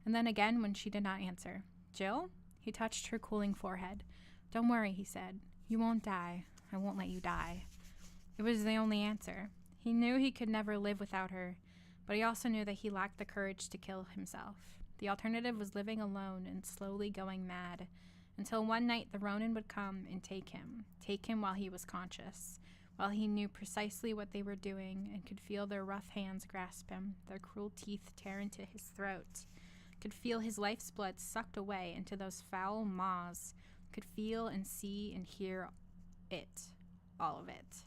And then again when she did not answer. "Jill?" He touched her cooling forehead. "Don't worry," he said. "You won't die. I won't let you die." It was the only answer. He knew he could never live without her, but he also knew that he lacked the courage to kill himself. The alternative was living alone and slowly going mad, until one night the Ronin would come and take him while he was conscious, while he knew precisely what they were doing and could feel their rough hands grasp him, their cruel teeth tear into his throat, could feel his life's blood sucked away into those foul maws, could feel and see and hear it, all of it.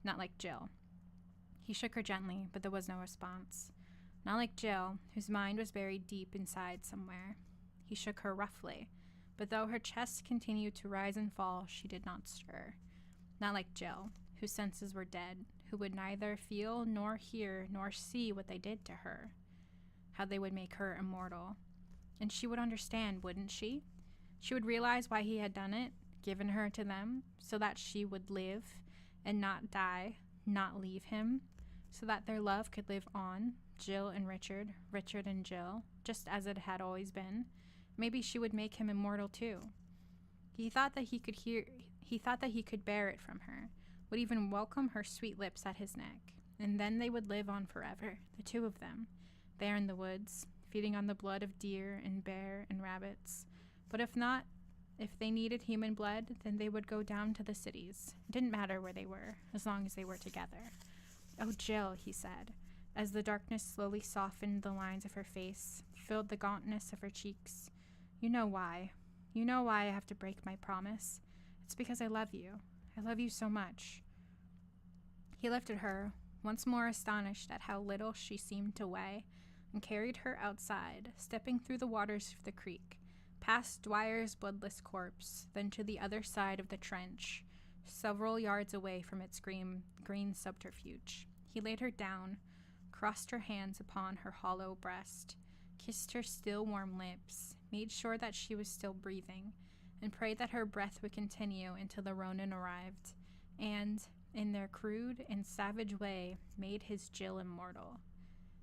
Not like Jill. He shook her gently, but there was no response. Not like Jill, whose mind was buried deep inside somewhere. He shook her roughly, but though her chest continued to rise and fall, she did not stir. Not like Jill, whose senses were dead, who would neither feel nor hear nor see what they did to her, how they would make her immortal. And she would understand, wouldn't she? She would realize why he had done it, given her to them, so that she would live and not die, not leave him, so that their love could live on, Jill and Richard, Richard and Jill, just as it had always been. Maybe she would make him immortal too. He thought that he could bear it from her, would even welcome her sweet lips at his neck, and then they would live on forever, the two of them, there in the woods, feeding on the blood of deer and bear and rabbits. But if not, if they needed human blood, then they would go down to the cities. It didn't matter where they were, as long as they were together. "Oh, Jill," he said, as the darkness slowly softened the lines of her face, filled the gauntness of her cheeks. You know why I have to break my promise. It's because I love you. I love you so much." He lifted her, once more astonished at how little she seemed to weigh, and carried her outside, stepping through the waters of the creek, past Dwyer's bloodless corpse, then to the other side of the trench, several yards away from its green subterfuge. He laid her down, crossed her hands upon her hollow breast, kissed her still warm lips, made sure that she was still breathing, and prayed that her breath would continue until the Ronin arrived, and, in their crude and savage way, made his Jill immortal.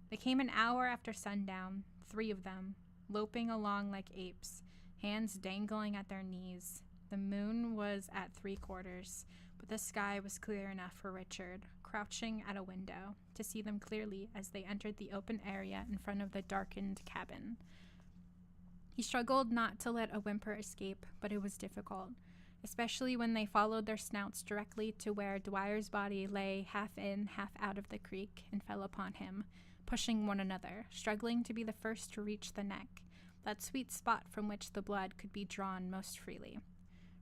They came an hour after sundown, 3 of them, loping along like apes, hands dangling at their knees. The moon was at 3/4, but the sky was clear enough for Richard, crouching at a window, to see them clearly as they entered the open area in front of the darkened cabin. He struggled not to let a whimper escape, but it was difficult, especially when they followed their snouts directly to where Dwyer's body lay half in, half out of the creek, and fell upon him, pushing one another, struggling to be the first to reach the neck, that sweet spot from which the blood could be drawn most freely.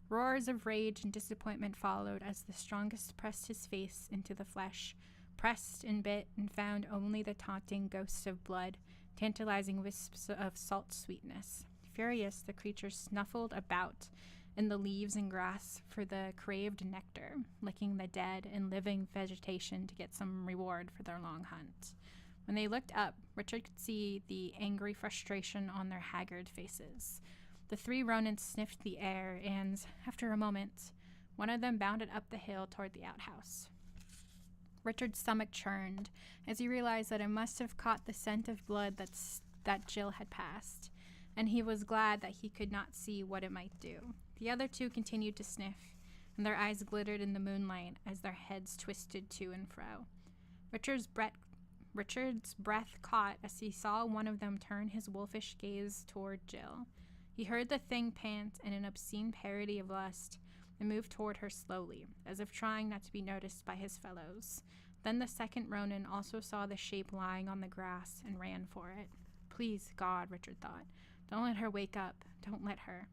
Roars of rage and disappointment followed as the strongest pressed his face into the flesh, pressed and bit and found only the taunting ghosts of blood, tantalizing wisps of salt sweetness. Furious, the creatures snuffled about in the leaves and grass for the craved nectar, licking the dead and living vegetation to get some reward for their long hunt. When they looked up, Richard could see the angry frustration on their haggard faces. The 3 Ronins sniffed the air, and, after a moment, one of them bounded up the hill toward the outhouse. Richard's stomach churned as he realized that it must have caught the scent of blood that Jill had passed, and he was glad that he could not see what it might do. The other 2 continued to sniff, and their eyes glittered in the moonlight as their heads twisted to and fro. Richard's breath caught as he saw one of them turn his wolfish gaze toward Jill. He heard the thing pant in an obscene parody of lust and moved toward her slowly, as if trying not to be noticed by his fellows. Then the second Ronin also saw the shape lying on the grass and ran for it. Please, God, Richard thought, don't let her wake up. Don't let her.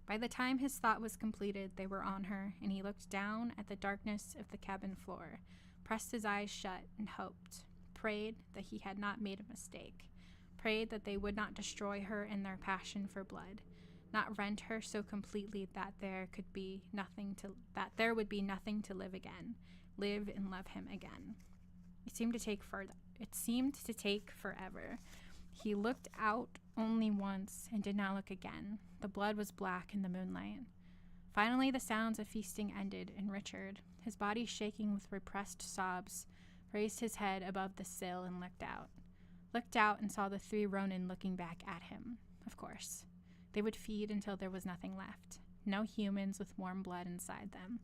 By the time his thought was completed, they were on her, and he looked down at the darkness of the cabin floor, pressed his eyes shut, and hoped, prayed that he had not made a mistake, prayed that they would not destroy her in their passion for blood, not rend her so completely that there would be nothing to live again, live and love him again. It seemed to take forever. He looked out only once and did not look again. The blood was black in the moonlight. Finally, the sounds of feasting ended, and Richard, his body shaking with repressed sobs, raised his head above the sill and looked out and saw the 3 Ronin looking back at him. Of course. They would feed until there was nothing left. No humans with warm blood inside them.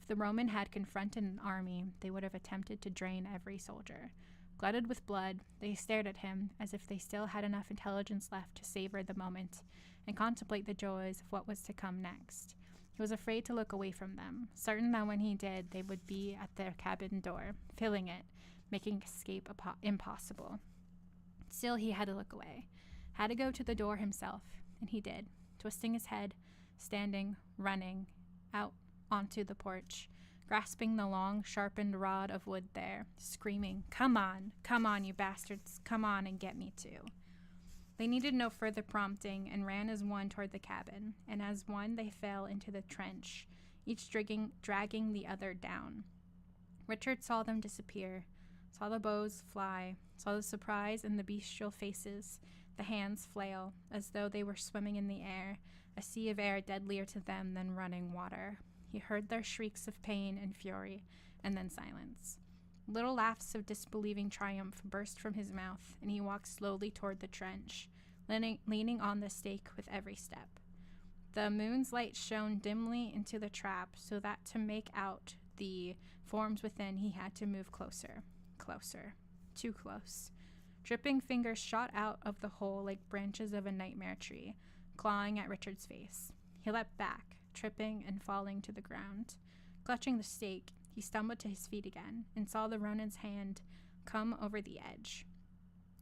If the Roman had confronted an army, they would have attempted to drain every soldier. Glutted with blood, they stared at him as if they still had enough intelligence left to savor the moment and contemplate the joys of what was to come next. He was afraid to look away from them, certain that when he did, they would be at their cabin door, filling it, making escape impossible. Still, he had to look away, had to go to the door himself, and he did, twisting his head, standing, running, out onto the porch, grasping the long, sharpened rod of wood there, screaming, come on, you bastards, come on and get me too." They needed no further prompting and ran as one toward the cabin, and as one they fell into the trench, each dragging the other down. Richard saw them disappear, saw the bows fly, saw the surprise in the bestial faces, the hands flail, as though they were swimming in the air, a sea of air deadlier to them than running water. He heard their shrieks of pain and fury, and then silence. Little laughs of disbelieving triumph burst from his mouth, and he walked slowly toward the trench, leaning on the stake with every step. The moon's light shone dimly into the trap, so that to make out the forms within he had to move closer, too close. Dripping fingers shot out of the hole like branches of a nightmare tree, clawing at Richard's face. He leapt back, tripping and falling to the ground. Clutching the stake, he stumbled to his feet again and saw the Ronin's hand come over the edge.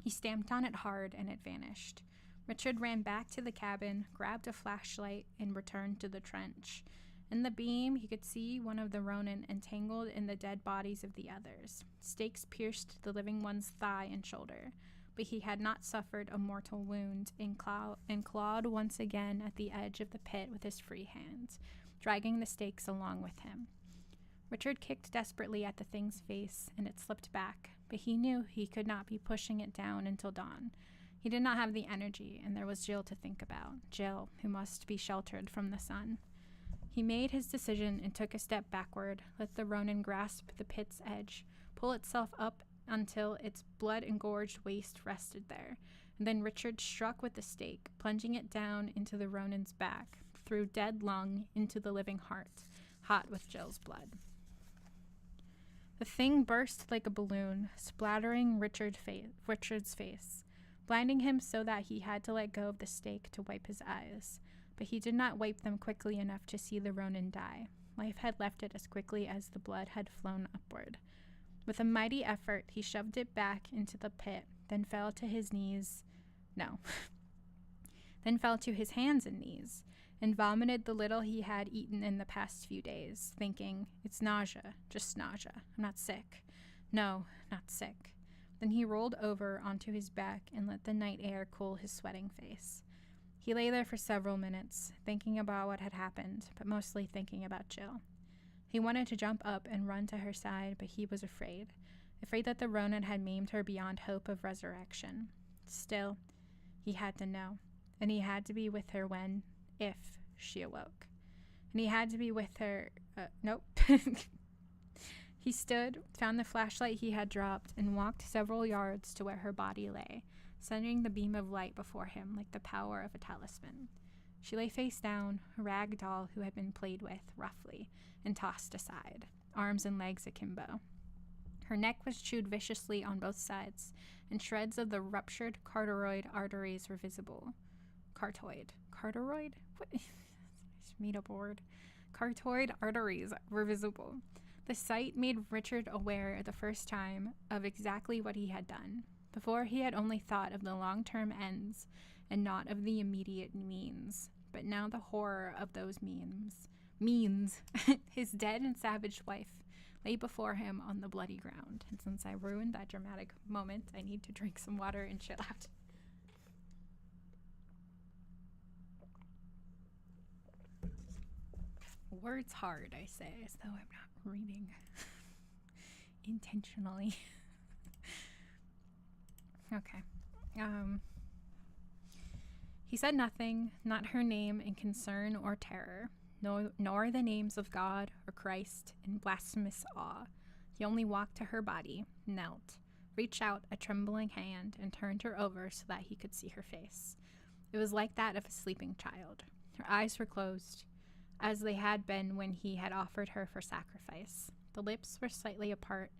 He stamped on it hard, and it vanished. Richard ran back to the cabin, grabbed a flashlight, and returned to the trench. In the beam, he could see one of the Ronin entangled in the dead bodies of the others. Stakes pierced the living one's thigh and shoulder, but he had not suffered a mortal wound and clawed once again at the edge of the pit with his free hand, dragging the stakes along with him. Richard kicked desperately at the thing's face, and it slipped back, but he knew he could not be pushing it down until dawn. He did not have the energy, and there was Jill to think about, Jill, who must be sheltered from the sun. He made his decision and took a step backward, let the Ronin grasp the pit's edge, pull itself up until its blood-engorged waist rested there, and then Richard struck with the stake, plunging it down into the Ronin's back, through dead lung into the living heart, hot with Jill's blood. The thing burst like a balloon, splattering Richard's face, blinding him so that he had to let go of the stake to wipe his eyes. But he did not wipe them quickly enough to see the Ronin die. Life had left it as quickly as the blood had flown upward. With a mighty effort, he shoved it back into the pit, then fell to his hands and knees, and vomited the little he had eaten in the past few days, thinking, "It's nausea, just nausea. I'm not sick. No, not sick." Then he rolled over onto his back and let the night air cool his sweating face. He lay there for several minutes, thinking about what had happened, but mostly thinking about Jill. He wanted to jump up and run to her side, but he was afraid that the Ronin had maimed her beyond hope of resurrection. Still, he had to know, and he had to be with her if she awoke. And he had to be with her, nope. He stood, found the flashlight he had dropped, and walked several yards to where her body lay, sending the beam of light before him like the power of a talisman. She lay face down, a rag doll who had been played with roughly and tossed aside, arms and legs akimbo. Her neck was chewed viciously on both sides, and shreds of the ruptured carotid arteries were visible. Cartoid? What? Made up word. Carotid arteries were visible. The sight made Richard aware the first time of exactly what he had done. Before, he had only thought of the long-term ends and not of the immediate means. But now the horror of those means his dead and savage wife lay before him on the bloody ground. And since I ruined that dramatic moment, I need to drink some water and chill out. Words hard, I say, as though I'm not reading intentionally. Okay. He said nothing, not her name in concern or terror, nor the names of God or Christ in blasphemous awe. He only walked to her body, knelt, reached out a trembling hand, and turned her over so that he could see her face. It was like that of a sleeping child. Her eyes were closed, as they had been when he had offered her for sacrifice. The lips were slightly apart,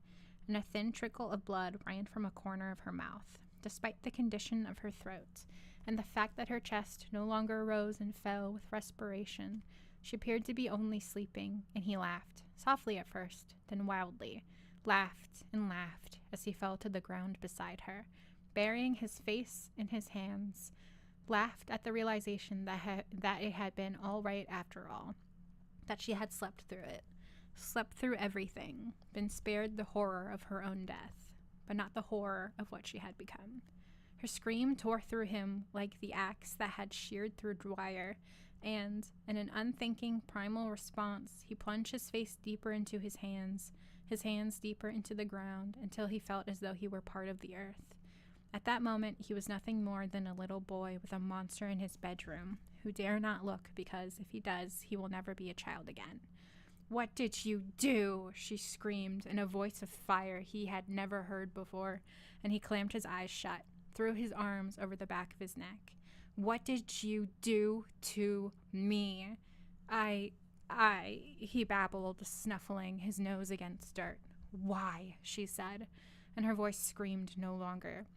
and a thin trickle of blood ran from a corner of her mouth. Despite the condition of her throat, and the fact that her chest no longer rose and fell with respiration, she appeared to be only sleeping, and he laughed, softly at first, then wildly, laughed and laughed as he fell to the ground beside her, burying his face in his hands, laughed at the realization that it had been all right after all, that she had slept through everything, been spared the horror of her own death, but not the horror of what she had become. Her scream tore through him like the axe that had sheared through wire, and, in an unthinking, primal response, he plunged his face deeper into his hands deeper into the ground, until he felt as though he were part of the earth. At that moment, he was nothing more than a little boy with a monster in his bedroom, who dare not look because, if he does, he will never be a child again. "What did you do?" she screamed, in a voice of fire he had never heard before, and he clammed his eyes shut, threw his arms over the back of his neck. "What did you do to me?" He babbled, snuffling his nose against dirt. "Why?" she said, and her voice screamed no longer.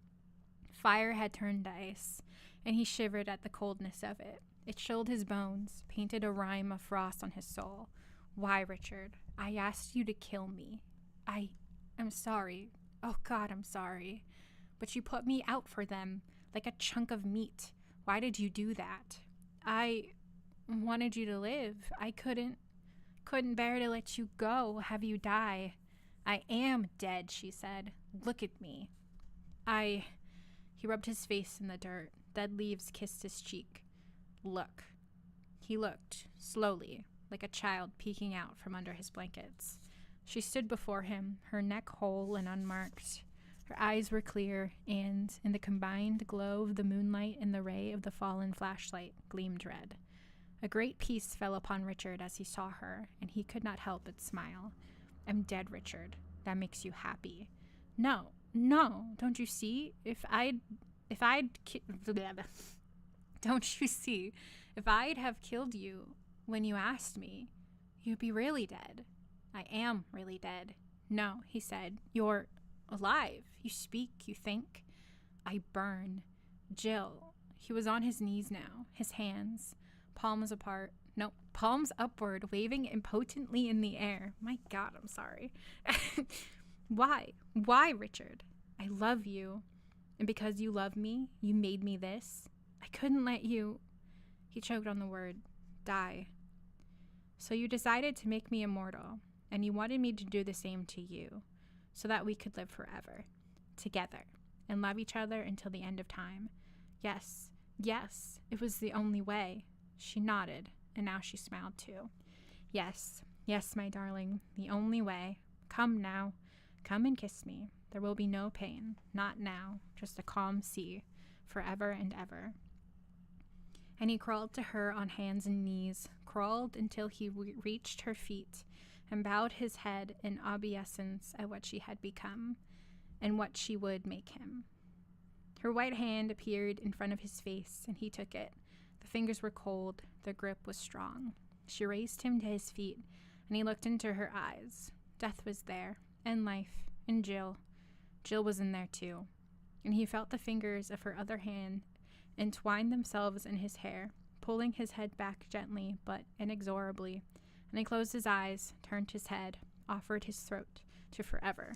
Fire had turned to ice, and he shivered at the coldness of it. It chilled his bones, painted a rime of frost on his soul. "Why, Richard? I asked you to kill me. I'm sorry. Oh, God, I'm sorry. But you put me out for them, like a chunk of meat. Why did you do that?" "I wanted you to live. I couldn't." Couldn't bear to let you go, have you die. I am dead, she said. Look at me. He rubbed his face in the dirt. Dead leaves kissed his cheek. Look. He looked, slowly, like a child peeking out from under his blankets. She stood before him, her neck whole and unmarked. Her eyes were clear, and, in the combined glow of the moonlight and the ray of the fallen flashlight, gleamed red. A great peace fell upon Richard as he saw her, and he could not help but smile. I'm dead, Richard. That makes you happy. No, don't you see? Don't you see? If I'd have killed you when you asked me, you'd be really dead. I am really dead. No, he said. You're alive. You speak, you think. I burn. Jill. He was on his knees now, his hands, palms upward, waving impotently in the air. My God, I'm sorry. Why? Why, Richard? I love you. And because you love me, you made me this. I couldn't let you, he choked on the word, die. So you decided to make me immortal, and you wanted me to do the same to you, so that we could live forever, together, and love each other until the end of time. Yes, it was the only way. She nodded, and now she smiled too. Yes, my darling, the only way. Come now. Come and kiss me. There will be no pain. Not now. Just a calm sea. Forever and ever. And he crawled to her on hands and knees, crawled until he reached her feet, and bowed his head in obeisance at what she had become, and what she would make him. Her white hand appeared in front of his face, and he took it. The fingers were cold, the grip was strong. She raised him to his feet, and he looked into her eyes. Death was there, and life, and Jill. Jill was in there too, and he felt the fingers of her other hand entwine themselves in his hair, pulling his head back gently but inexorably, and he closed his eyes, turned his head, offered his throat to forever.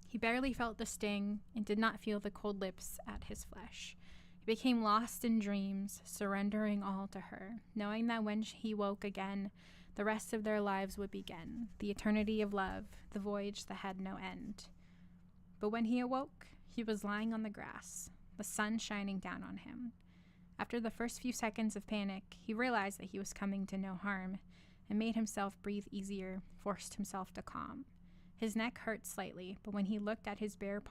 He barely felt the sting and did not feel the cold lips at his flesh. He became lost in dreams, surrendering all to her, knowing that when he woke again, the rest of their lives would begin, the eternity of love, the voyage that had no end. But when he awoke, he was lying on the grass, the sun shining down on him. After the first few seconds of panic, he realized that he was coming to no harm, and made himself breathe easier, forced himself to calm. His neck hurt slightly, but when he looked at his bare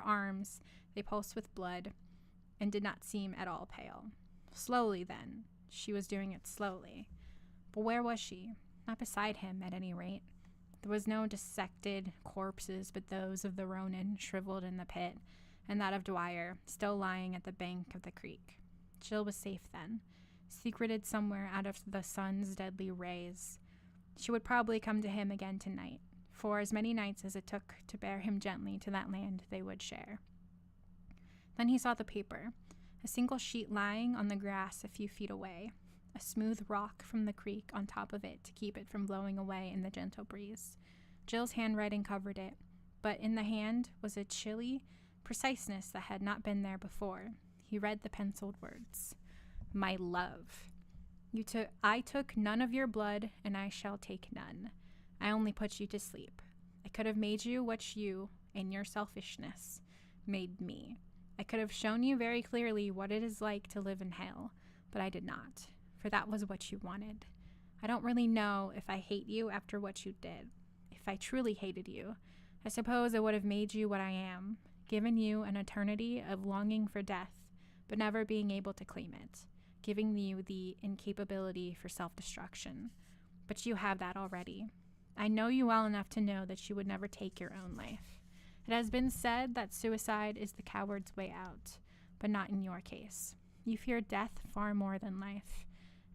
arms, they pulsed with blood, and did not seem at all pale. Slowly, then. She was doing it slowly. But where was she? Not beside him, at any rate. There was no dissected corpses but those of the Ronin shriveled in the pit, and that of Dwyer, still lying at the bank of the creek. Jill was safe then, secreted somewhere out of the sun's deadly rays. She would probably come to him again tonight, for as many nights as it took to bear him gently to that land they would share. Then he saw the paper, a single sheet lying on the grass a few feet away, a smooth rock from the creek on top of it to keep it from blowing away in the gentle breeze. Jill's handwriting covered it, but in the hand was a chilly preciseness that had not been there before. He read the penciled words. My love. I took none of your blood, and I shall take none. I only put you to sleep. I could have made you what you, in your selfishness, made me. I could have shown you very clearly what it is like to live in hell, but I did not, for that was what you wanted. I don't really know if I hate you after what you did. If I truly hated you, I suppose I would have made you what I am, given you an eternity of longing for death, but never being able to claim it, giving you the incapability for self-destruction. But you have that already. I know you well enough to know that you would never take your own life. It has been said that suicide is the coward's way out, but not in your case. You fear death far more than life,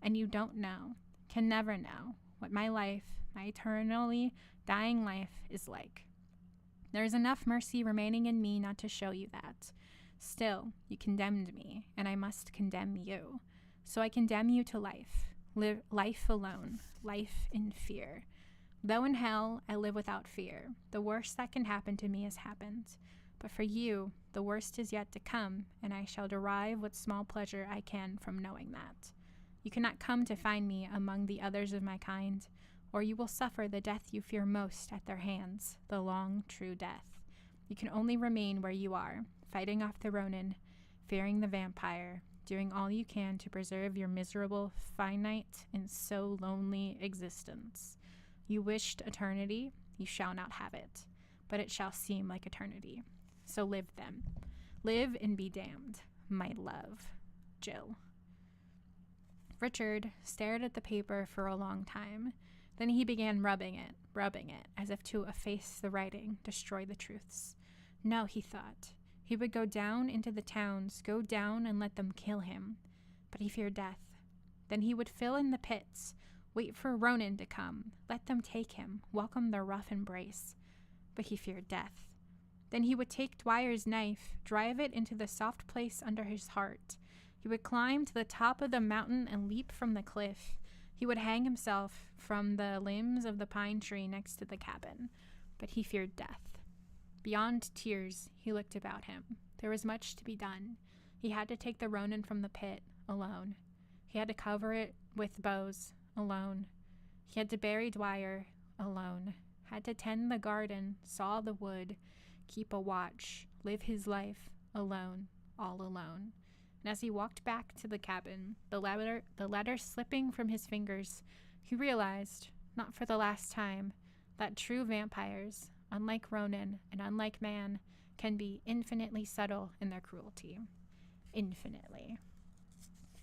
and you don't know, can never know, what my life, my eternally dying life, is like. There is enough mercy remaining in me not to show you that. Still, you condemned me, and I must condemn you. So I condemn you to life. Life alone, life in fear. Though in hell, I live without fear. The worst that can happen to me has happened. But for you, the worst is yet to come, and I shall derive what small pleasure I can from knowing that. You cannot come to find me among the others of my kind, or you will suffer the death you fear most at their hands, the long, true death. You can only remain where you are, fighting off the Ronin, fearing the vampire, doing all you can to preserve your miserable, finite, and so lonely existence. You wished eternity, you shall not have it, but it shall seem like eternity. So live then. Live and be damned, my love, Jill. Richard stared at the paper for a long time. Then he began rubbing it, as if to efface the writing, destroy the truths. No, he thought. He would go down into the towns, go down and let them kill him. But he feared death. Then he would fill in the pits, wait for Ronin to come, let them take him, welcome their rough embrace. But he feared death. Then he would take Dwyer's knife, drive it into the soft place under his heart. He would climb to the top of the mountain and leap from the cliff. He would hang himself from the limbs of the pine tree next to the cabin. But he feared death. Beyond tears, he looked about him. There was much to be done. He had to take the Ronin from the pit, alone. He had to cover it with boughs, alone. He had to bury Dwyer, alone. Had to tend the garden, saw the wood, keep a watch, live his life, alone, all alone. And as he walked back to the cabin, the letter slipping from his fingers, he realized, not for the last time, that true vampires, unlike Ronin and unlike man, can be infinitely subtle in their cruelty. Infinitely.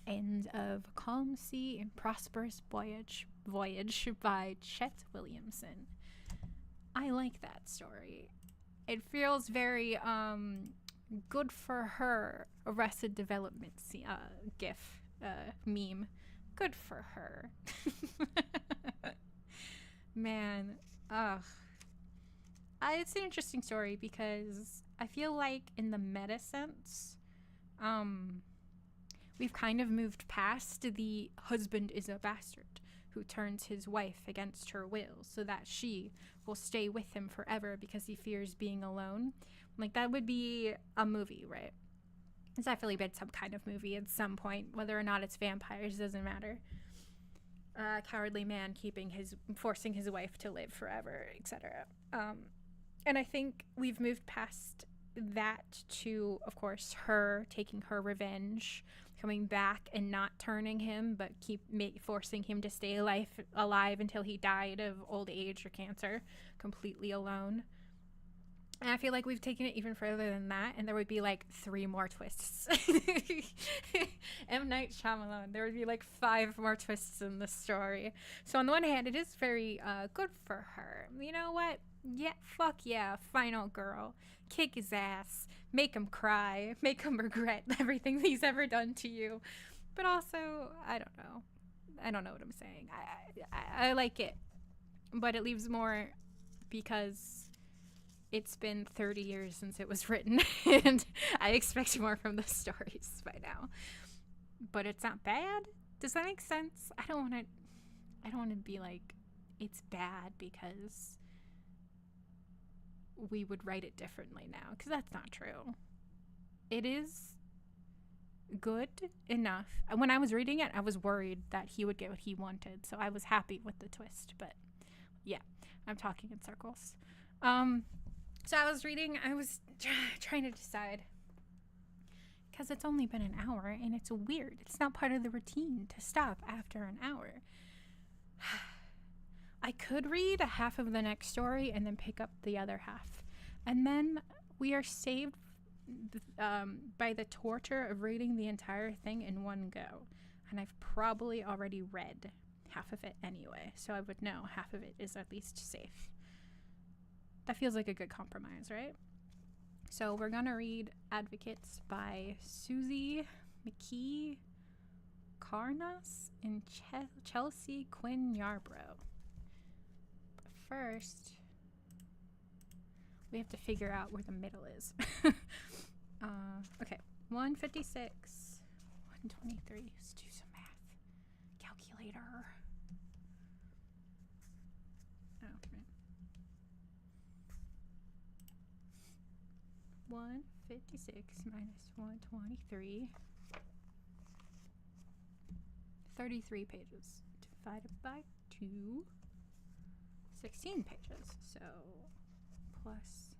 End of Calm Sea and Prosperous Voyage by Chet Williamson. I like that story. It feels very good for her Arrested Development gif meme. Good for her. Man, ugh. It's an interesting story because I feel like in the meta sense, we've kind of moved past the husband is a bastard who turns his wife against her will so that she will stay with him forever because he fears being alone. Like, that would be a movie, right? It's definitely been some kind of movie at some point. Whether or not it's vampires doesn't matter. Cowardly man forcing his wife to live forever, etc. And I think we've moved past that to, of course, her taking her revenge, coming back and not turning him, but forcing him to stay alive until he died of old age or cancer, completely alone. And I feel like we've taken it even further than that, and there would be like 3 more twists. M. Night Shyamalan, there would be like 5 more twists in the story. So on the one hand, it is very good for her. You know what? Yeah, fuck yeah, final girl. Kick his ass, make him cry, make him regret everything he's ever done to you. But also, I don't know what I'm saying. I like it, but it leaves more because it's been 30 years since it was written, and I expect more from the stories by now. But it's not bad. Does that make sense? I don't want to be like, it's bad because we would write it differently now, because that's not true. It is good enough. When I was reading it, I was worried that he would get what he wanted, so I was happy with the twist. But yeah, I'm talking in circles. So I was reading, I was trying to decide, because it's only been an hour, and it's weird. It's not part of the routine to stop after an hour. I could read a half of the next story and then pick up the other half. And then we are saved by the torture of reading the entire thing in one go. And I've probably already read half of it anyway, so I would know half of it is at least safe. That feels like a good compromise, right? So we're going to read Advocates by Suzy, McKee, Charnas, and Chelsea Quinn Yarbro. But first, we have to figure out where the middle is. Okay, 156, 123. Let's do some math. Calculator. Oh, man. 156 minus 123. 33 pages. Divided by 2. 16 pages. So, plus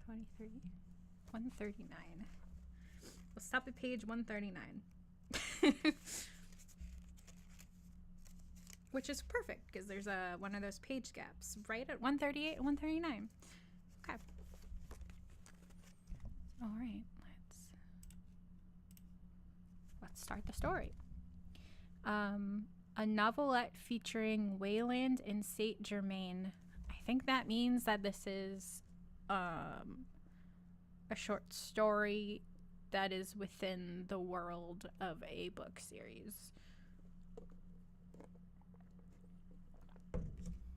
23. 139. We'll stop at page 139. Which is perfect, because there's one of those page gaps right at 138 and 139. Okay. All right, let's start the story. A novelette featuring Wayland and Saint Germain. I think that means that this is a short story that is within the world of a book series.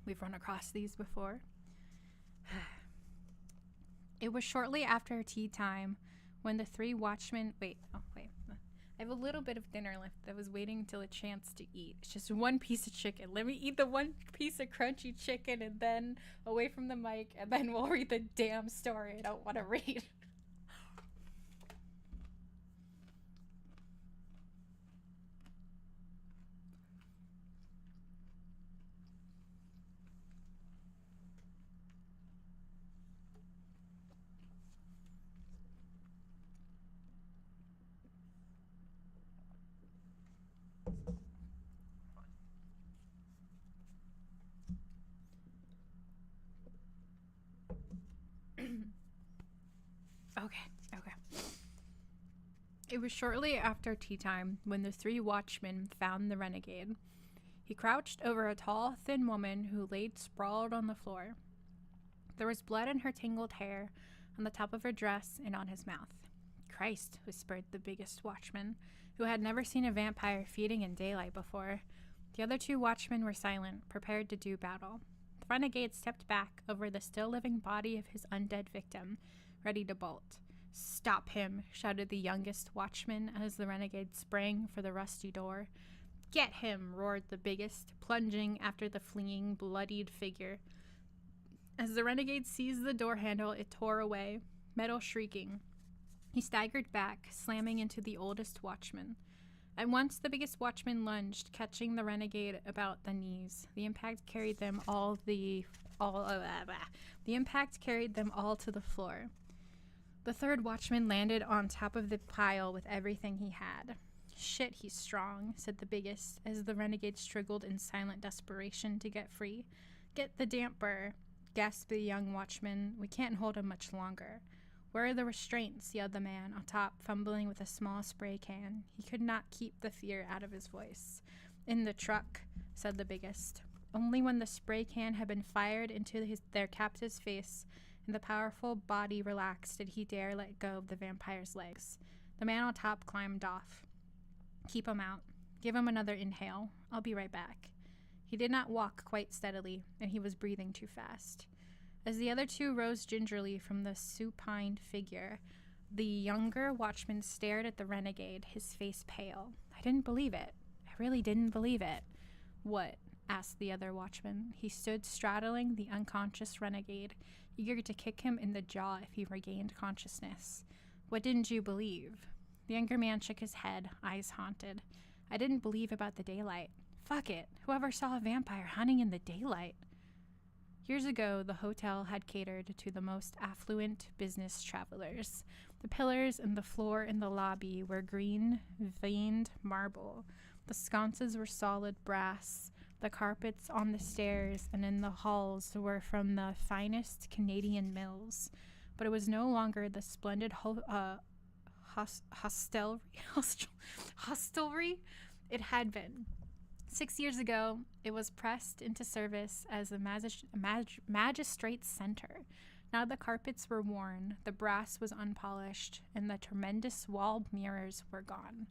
We've run across these before. It was shortly after tea time when the 3 watchmen... Wait. I have a little bit of dinner left. I was waiting till a chance to eat. It's just one piece of chicken. Let me eat the one piece of crunchy chicken and then away from the mic, and then we'll read the damn story I don't want to read. Okay. It was shortly after tea time when the 3 watchmen found the renegade. He crouched over a tall, thin woman who laid sprawled on the floor. There was blood in her tangled hair, on the top of her dress, and on his mouth. Christ, whispered the biggest watchman, who had never seen a vampire feeding in daylight before. The other 2 watchmen were silent, prepared to do battle. The renegade stepped back over the still-living body of his undead victim, ready to bolt. Stop him, shouted the youngest watchman as the renegade sprang for the rusty door. Get him, roared the biggest, plunging after the fleeing, bloodied figure. As the renegade seized the door handle, it tore away, metal shrieking. He staggered back, slamming into the oldest watchman. At once, the biggest watchman lunged, catching the renegade about the knees. The impact carried them all to the floor. The 3rd watchman landed on top of the pile with everything he had. Shit, he's strong, said the biggest, as the renegade struggled in silent desperation to get free. Get the damper, gasped the young watchman. We can't hold him much longer. Where are the restraints? Yelled the man on top, fumbling with a small spray can. He could not keep the fear out of his voice. In the truck, said the biggest. Only when the spray can had been fired into their captive's face and the powerful body relaxed did he dare let go of the vampire's legs. The man on top climbed off. Keep him out. Give him another inhale. I'll be right back. He did not walk quite steadily, and he was breathing too fast. As the other 2 rose gingerly from the supine figure, the younger watchman stared at the renegade, his face pale. I didn't believe it. I really didn't believe it. What? Asked the other watchman. He stood straddling the unconscious renegade, eager to kick him in the jaw if he regained consciousness. What didn't you believe? The younger man shook his head, eyes haunted. I didn't believe about the daylight. Fuck it. Whoever saw a vampire hunting in the daylight? Years ago, the hotel had catered to the most affluent business travelers. The pillars and the floor in the lobby were green, veined marble. The sconces were solid brass. The carpets on the stairs and in the halls were from the finest Canadian mills. But it was no longer the splendid hostelry it had been. 6 years ago, it was pressed into service as a magistrate's center. Now the carpets were worn, the brass was unpolished, and the tremendous wall mirrors were gone.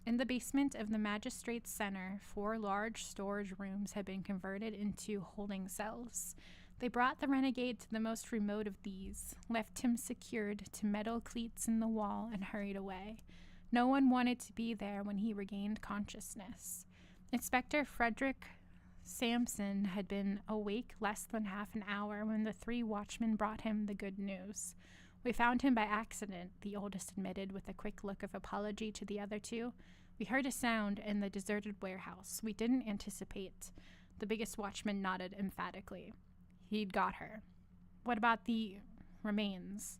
In the basement of the magistrate's center, 4 large storage rooms had been converted into holding cells. They brought the renegade to the most remote of these, left him secured to metal cleats in the wall, and hurried away. No one wanted to be there when he regained consciousness. Inspector Frederick Sampson had been awake less than half an hour when the 3 watchmen brought him the good news. We found him by accident, the oldest admitted with a quick look of apology to the other 2. We heard a sound in the deserted warehouse. We didn't anticipate. The biggest watchman nodded emphatically. He'd got her. What about the remains?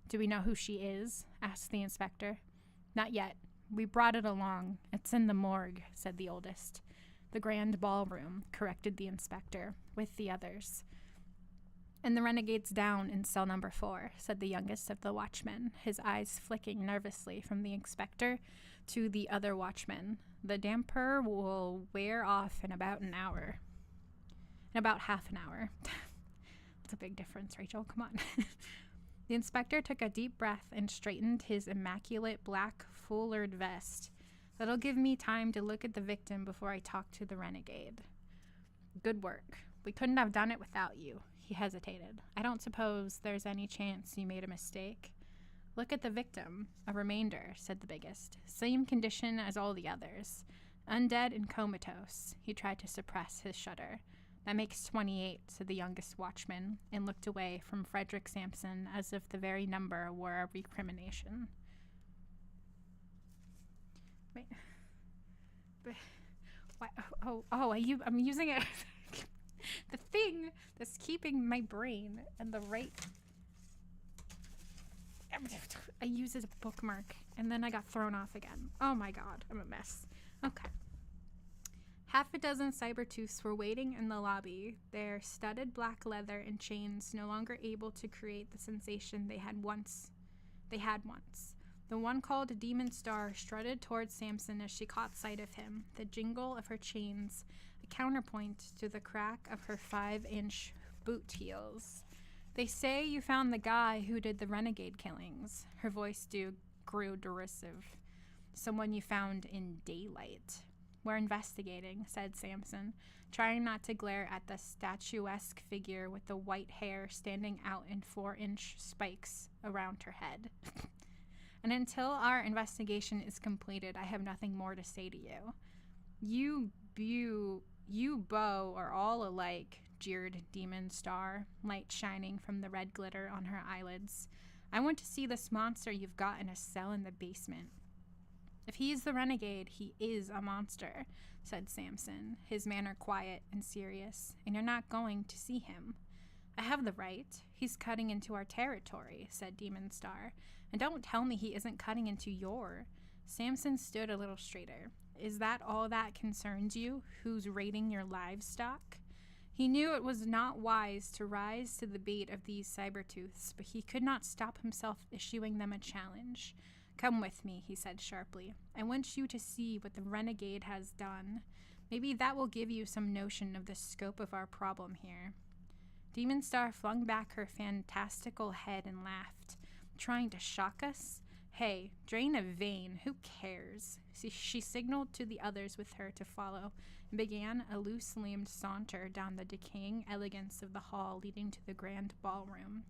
Do we know who she is? Asked the inspector. Not yet. We brought it along. It's in the morgue, said the oldest. The grand ballroom, corrected the inspector, with the others. And the renegade's down in cell number 4, said the youngest of the watchmen, his eyes flicking nervously from the inspector to the other watchmen. The damper will wear off in about an hour. In about half an hour. That's a big difference, Rachel. Come on. The inspector took a deep breath and straightened his immaculate black foulard vest. That'll give me time to look at the victim before I talk to the renegade. Good work. We couldn't have done it without you. He hesitated. I don't suppose there's any chance you made a mistake. Look at the victim. A remainder, said the biggest. Same condition as all the others. Undead and comatose. He tried to suppress his shudder. That makes 28, said the youngest watchman, and looked away from Frederick Sampson as if the very number were a recrimination. Wait. Why? I'm using it. The thing that's keeping my brain and the right. I use as a bookmark, and then I got thrown off again. Oh my god, I'm a mess. Okay. Half a dozen Cybertooths were waiting in the lobby, their studded black leather and chains no longer able to create the sensation they had once. The one called Demon Star strutted towards Samson as she caught sight of him, the jingle of her chains, a counterpoint to the crack of her 5-inch boot heels. They say you found the guy who did the renegade killings. Her voice grew derisive. Someone you found in daylight. We're investigating, said Samson, trying not to glare at the statuesque figure with the white hair standing out in 4-inch spikes around her head. And until our investigation is completed, I have nothing more to say to you. You beau are all alike, jeered Demon Star, light shining from the red glitter on her eyelids. I want to see this monster you've got in a cell in the basement. If he is the renegade, he is a monster, said Samson, his manner quiet and serious, and you're not going to see him. I have the right. He's cutting into our territory, said Demon Star, and don't tell me he isn't cutting into your. Samson stood a little straighter. Is that all that concerns you? Who's raiding your livestock? He knew it was not wise to rise to the bait of these Cybertooths, but he could not stop himself issuing them a challenge. Come with me, he said sharply. I want you to see what the renegade has done. Maybe that will give you some notion of the scope of our problem here. Demon Star flung back her fantastical head and laughed. Trying to shock us? Hey, drain a vein, who cares? She signaled to the others with her to follow and began a loose-limbed saunter down the decaying elegance of the hall leading to the grand ballroom.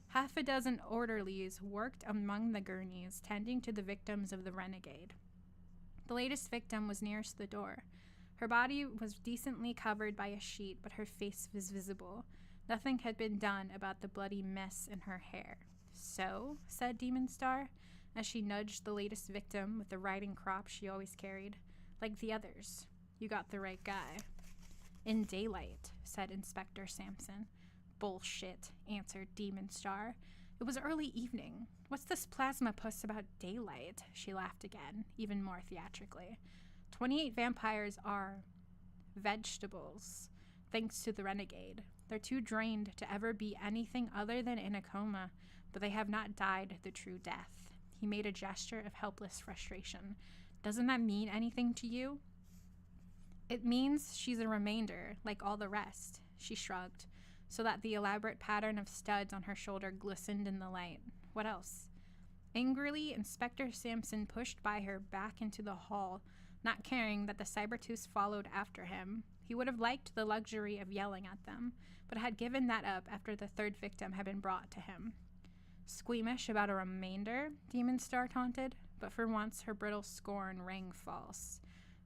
Half a dozen orderlies worked among the gurneys, tending to the victims of the renegade. The latest victim was nearest the door. Her body was decently covered by a sheet, but her face was visible. Nothing had been done about the bloody mess in her hair. So, said Demon Star, as she nudged the latest victim with the riding crop she always carried. Like the others. You got the right guy. In daylight, said Inspector Sampson. Bullshit, answered Demon Star. It was early evening. What's this plasma puss about daylight? She laughed again, even more theatrically. 28 vampires are vegetables, thanks to the renegade. They're too drained to ever be anything other than in a coma, but they have not died the true death. He made a gesture of helpless frustration. Doesn't that mean anything to you? It means she's a remainder, like all the rest, she shrugged, so that the elaborate pattern of studs on her shoulder glistened in the light. What else? Angrily, Inspector Sampson pushed by her back into the hall, not caring that the Cybertooths followed after him. He would have liked the luxury of yelling at them, but had given that up after the third victim had been brought to him. Squeamish about a remainder? Demon Star taunted, but for once her brittle scorn rang false.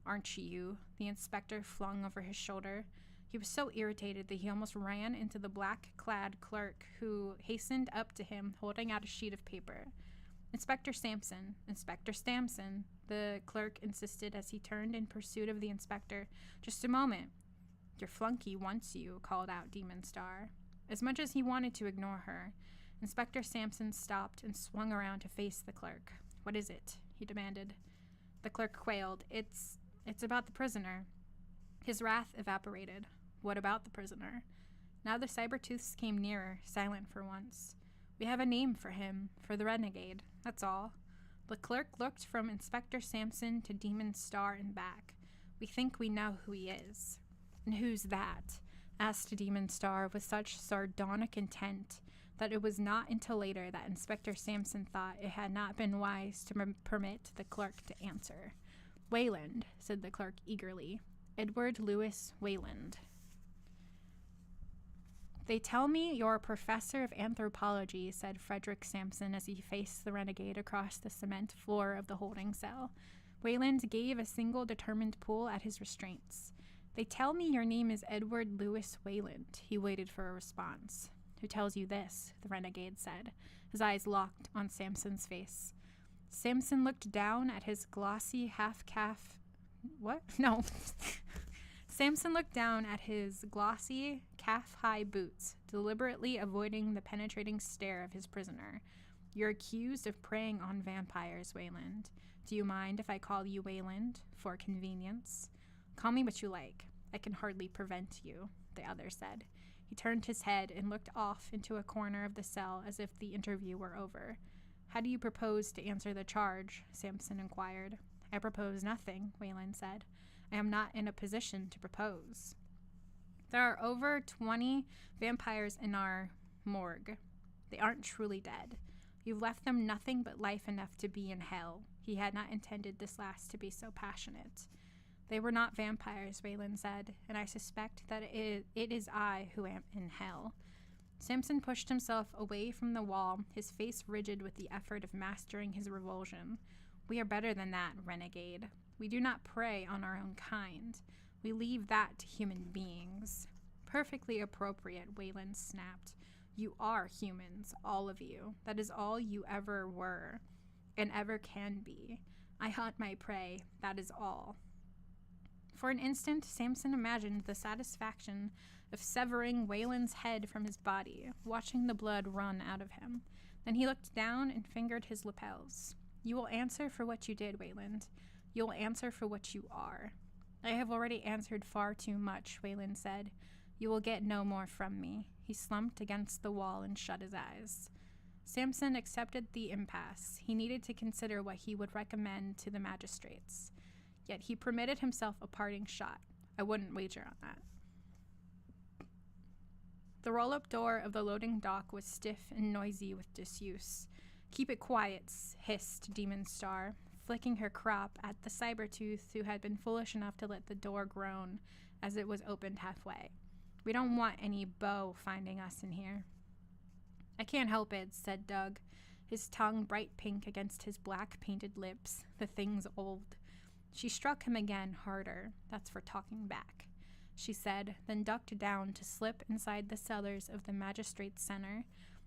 Aren't you? The inspector flung over his shoulder. He was so irritated that he almost ran into the black-clad clerk who hastened up to him holding out a sheet of paper. Inspector Sampson, Inspector Sampson, the clerk insisted as he turned in pursuit of the inspector. Just a moment. Your flunky wants you, called out Demon Star. As much as he wanted to ignore her, Inspector Sampson stopped and swung around to face the clerk. What is it? He demanded. The clerk quailed. It's about the prisoner. His wrath evaporated. What about the prisoner? Now the Cybertooths came nearer, silent for once. We have a name for him, for the renegade, that's all. The clerk looked from Inspector Sampson to Demon Star and back. We think we know who he is. And who's that? Asked Demon Star with such sardonic intent that it was not until later that Inspector Sampson thought it had not been wise to permit the clerk to answer. Wayland, said the clerk eagerly. Edward Lewis Wayland. They tell me you're a professor of anthropology, said Frederick Sampson as he faced the renegade across the cement floor of the holding cell. Wayland gave a single determined pull at his restraints. They tell me your name is Edward Lewis Wayland. He waited for a response. Who tells you this? The renegade said, his eyes locked on Sampson's face. Sampson looked down at his glossy half-calf... What? No. Sampson looked down at his glossy, calf-high boots, deliberately avoiding the penetrating stare of his prisoner. You're accused of preying on vampires, Wayland. Do you mind if I call you Wayland, for convenience? Call me what you like. I can hardly prevent you, the other said. He turned his head and looked off into a corner of the cell as if the interview were over. How do you propose to answer the charge? Sampson inquired. I propose nothing, Wayland said. I am not in a position to propose. There are over 20 vampires in our morgue. They aren't truly dead. You've left them nothing but life enough to be in hell. He had not intended this last to be so passionate. They were not vampires, Wayland said, and I suspect that it is I who am in hell. Sampson pushed himself away from the wall, his face rigid with the effort of mastering his revulsion. We are better than that, renegade. We do not prey on our own kind. We leave that to human beings. Perfectly appropriate, Wayland snapped. You are humans, all of you. That is all you ever were, and ever can be. I hunt my prey, that is all. For an instant, Sampson imagined the satisfaction of severing Wayland's head from his body, watching the blood run out of him. Then he looked down and fingered his lapels. You will answer for what you did, Wayland. You will answer for what you are. I have already answered far too much, Wayland said. You will get no more from me. He slumped against the wall and shut his eyes. Sampson accepted the impasse. He needed to consider what he would recommend to the magistrates. Yet he permitted himself a parting shot. I wouldn't wager on that. The roll-up door of the loading dock was stiff and noisy with disuse. Keep it quiet, hissed Demon Star, flicking her crop at the Cybertooth who had been foolish enough to let the door groan as it was opened halfway. We don't want any beau finding us in here. I can't help it, said Doug, his tongue bright pink against his black painted lips. The thing's old. She struck him again, harder. That's for talking back, she said, then ducked down to slip inside the cellars of the magistrate's center.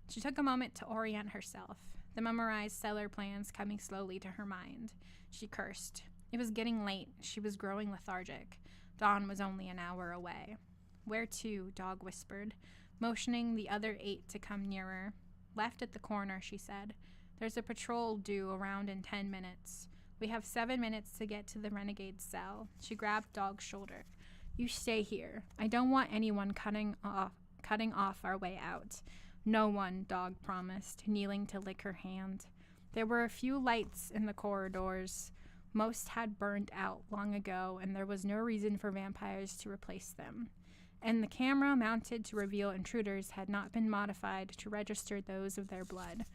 She took a moment to orient herself, the memorized cellar plans coming slowly to her mind. She cursed. It was getting late. She was growing lethargic. Dawn was only an hour away. Where to? Dog whispered, motioning the other 8 to come nearer. Left at the corner, she said. There's a patrol due around in 10 minutes. We have 7 minutes to get to the renegade's cell. She grabbed Dog's shoulder. You stay here. I don't want anyone cutting off our way out. No one, Dog promised, kneeling to lick her hand. There were a few lights in the corridors. Most had burned out long ago, and there was no reason for vampires to replace them. And the camera mounted to reveal intruders had not been modified to register those of their blood.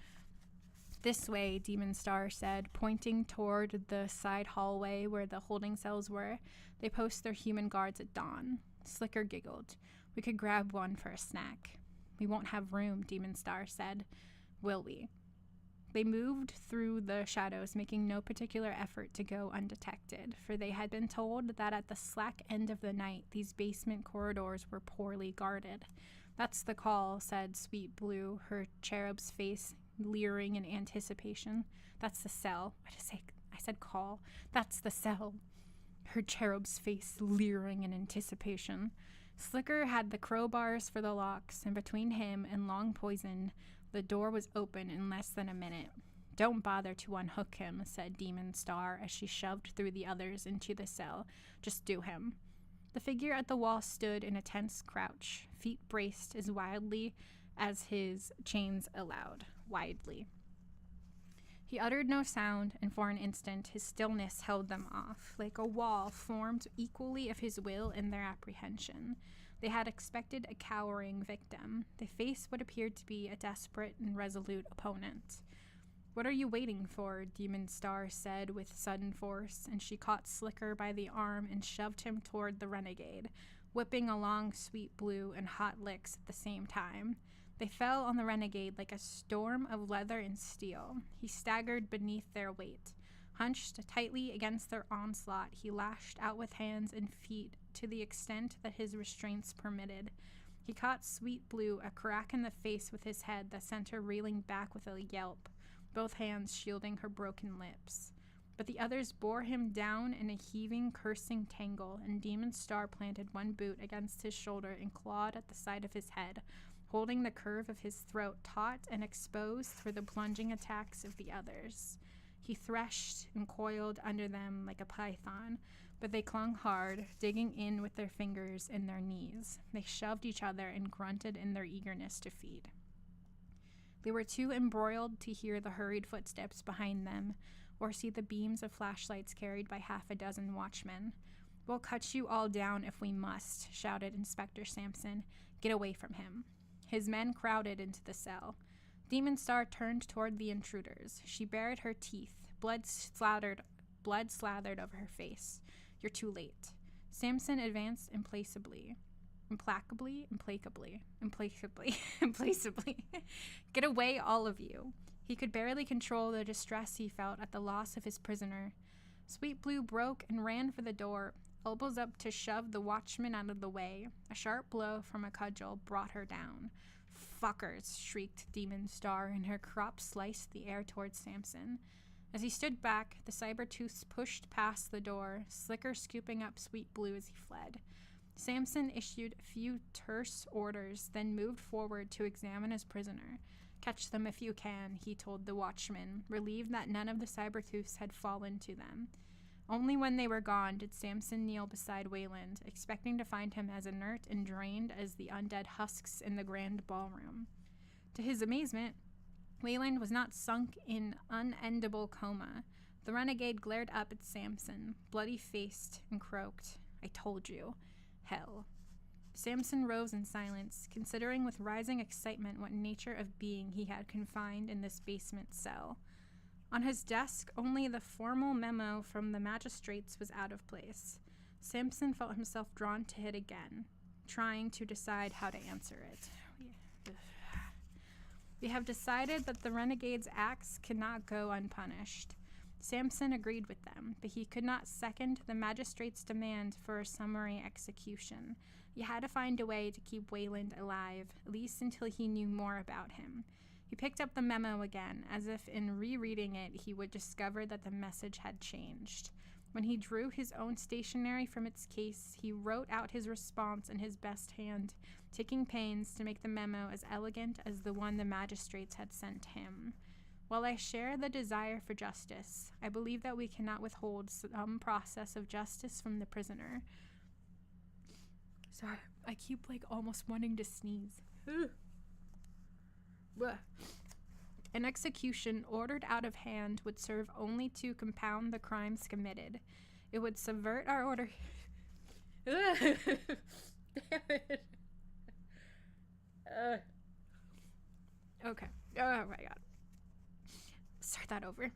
This way, Demon Star said, pointing toward the side hallway where the holding cells were. They post their human guards at dawn. Slicker giggled. We could grab one for a snack. We won't have room, Demon Star said. Will we? They moved through the shadows, making no particular effort to go undetected, for they had been told that at the slack end of the night, these basement corridors were poorly guarded. That's the call, said Sweet Blue, her cherub's face leering in anticipation. That's the cell. I said call. That's the cell. Her cherub's face leering in anticipation. Slicker had the crowbars for the locks, and between him and Long Poison, the door was open in less than a minute. Don't bother to unhook him, said Demon Star as she shoved through the others into the cell. Just do him. The figure at the wall stood in a tense crouch, feet braced as wildly as his chains allowed. Widely. He uttered no sound, and for an instant his stillness held them off, like a wall formed equally of his will and their apprehension. They had expected a cowering victim. They faced what appeared to be a desperate and resolute opponent. What are you waiting for? Demon Star said with sudden force, and she caught Slicker by the arm and shoved him toward the renegade, whipping along Sweet Blue and hot licks at the same time. They fell on the renegade like a storm of leather and steel. He staggered beneath their weight. Hunched tightly against their onslaught, he lashed out with hands and feet to the extent that his restraints permitted. He caught Sweet Blue a crack in the face with his head that sent her reeling back with a yelp, both hands shielding her broken lips. But the others bore him down in a heaving, cursing tangle, and Demon Star planted one boot against his shoulder and clawed at the side of his head, holding the curve of his throat taut and exposed for the plunging attacks of the others. He threshed and coiled under them like a python, but they clung hard, digging in with their fingers in their knees. They shoved each other and grunted in their eagerness to feed. They were too embroiled to hear the hurried footsteps behind them, or see the beams of flashlights carried by half a dozen watchmen. We'll cut you all down if we must, shouted Inspector Sampson. Get away from him. His men crowded into the cell. Demon Star turned toward the intruders. She bared her teeth, blood slathered over her face. You're too late. Sampson advanced implacably. Get away, all of you. He could barely control the distress he felt at the loss of his prisoner. Sweet Blue broke and ran for the door, elbows up to shove the watchman out of the way. A sharp blow from a cudgel brought her down. Fuckers, shrieked Demon Star, and her crop sliced the air towards Sampson. As he stood back, the Cybertooths pushed past the door, Slicker scooping up Sweet Blue as he fled. Sampson issued a few terse orders, then moved forward to examine his prisoner. Catch them if you can, he told the watchman, relieved that none of the Cybertooths had fallen to them. Only when they were gone did Sampson kneel beside Wayland, expecting to find him as inert and drained as the undead husks in the grand ballroom. To his amazement, Wayland was not sunk in unendable coma. The renegade glared up at Sampson, bloody-faced, and croaked, I told you. Hell. Sampson rose in silence, considering with rising excitement what nature of being he had confined in this basement cell. On his desk, only the formal memo from the magistrates was out of place. Sampson felt himself drawn to it again, trying to decide how to answer it. We have decided that the renegade's acts cannot go unpunished. Sampson agreed with them, but he could not second the magistrate's demand for a summary execution. He had to find a way to keep Wayland alive, at least until he knew more about him. He picked up the memo again, as if in rereading it he would discover that the message had changed. When he drew his own stationery from its case, he wrote out his response in his best hand, taking pains to make the memo as elegant as the one the magistrates had sent him. While I share the desire for justice, I believe that we cannot withhold some process of justice from the prisoner. Sorry, I keep almost wanting to sneeze. An execution ordered out of hand would serve only to compound the crimes committed. It would subvert our order. Damn it. Okay. Oh my god. Start that over.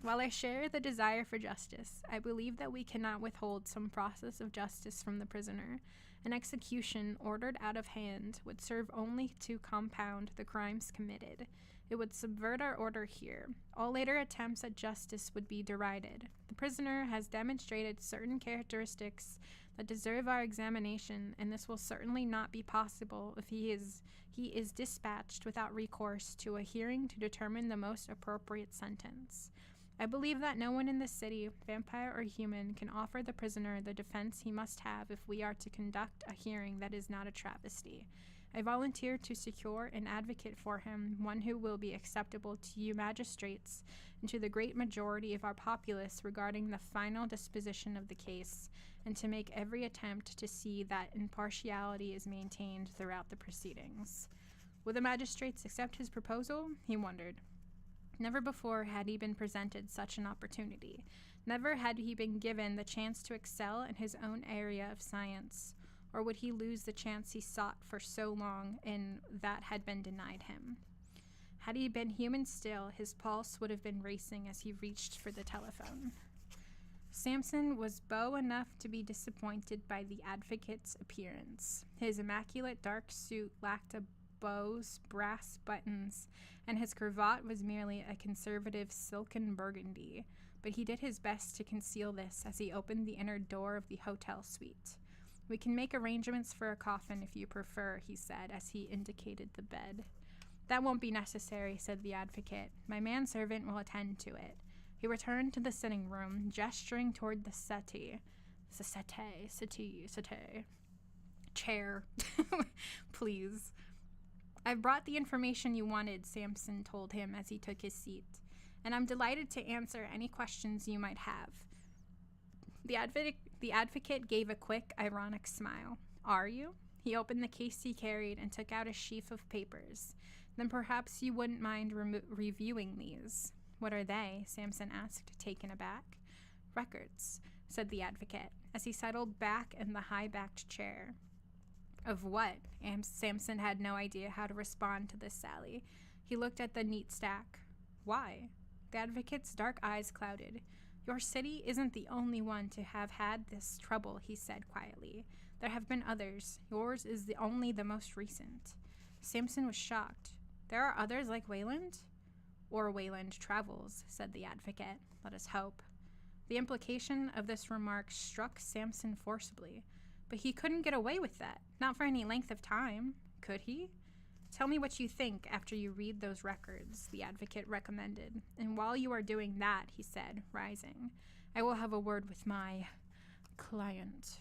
While I share the desire for justice, I believe that we cannot withhold some process of justice from the prisoner. An execution ordered out of hand would serve only to compound the crimes committed. It would subvert our order here. All later attempts at justice would be derided. The prisoner has demonstrated certain characteristics that deserve our examination, and this will certainly not be possible if he is dispatched without recourse to a hearing to determine the most appropriate sentence. I believe that no one in this city, vampire or human, can offer the prisoner the defense he must have if we are to conduct a hearing that is not a travesty. I volunteer to secure an advocate for him, one who will be acceptable to you magistrates and to the great majority of our populace regarding the final disposition of the case, and to make every attempt to see that impartiality is maintained throughout the proceedings. Will the magistrates accept his proposal? He wondered. Never before had he been presented such an opportunity. Never had he been given the chance to excel in his own area of science. Or would he lose the chance he sought for so long and that had been denied him? Had he been human still, his pulse would have been racing as he reached for the telephone. Samson was beau enough to be disappointed by the advocate's appearance. His immaculate dark suit lacked a bow's brass buttons, and his cravat was merely a conservative silken burgundy, but he did his best to conceal this as he opened the inner door of the hotel suite. We can make arrangements for a coffin if you prefer, he said as he indicated the bed. That won't be necessary, said the advocate. My manservant will attend to it. He returned to the sitting room, gesturing toward the settee. Chair. Please. I've brought the information you wanted, Samson told him as he took his seat, and I'm delighted to answer any questions you might have. The advocate gave a quick, ironic smile. Are you? He opened the case he carried and took out a sheaf of papers. Then perhaps you wouldn't mind reviewing these. What are they? Samson asked, taken aback. Records, said the advocate, as he settled back in the high-backed chair. Of what? Samson had no idea how to respond to this sally. He looked at the neat stack. Why? The advocate's dark eyes clouded. Your city isn't the only one to have had this trouble, he said quietly. There have been others. Yours is only the most recent. Samson was shocked. There are others like Wayland? Or Wayland travels, said the advocate. Let us hope. The implication of this remark struck Samson forcibly. But he couldn't get away with that. Not for any length of time. Could he? Tell me what you think after you read those records, the advocate recommended. And while you are doing that, he said, rising, I will have a word with my client.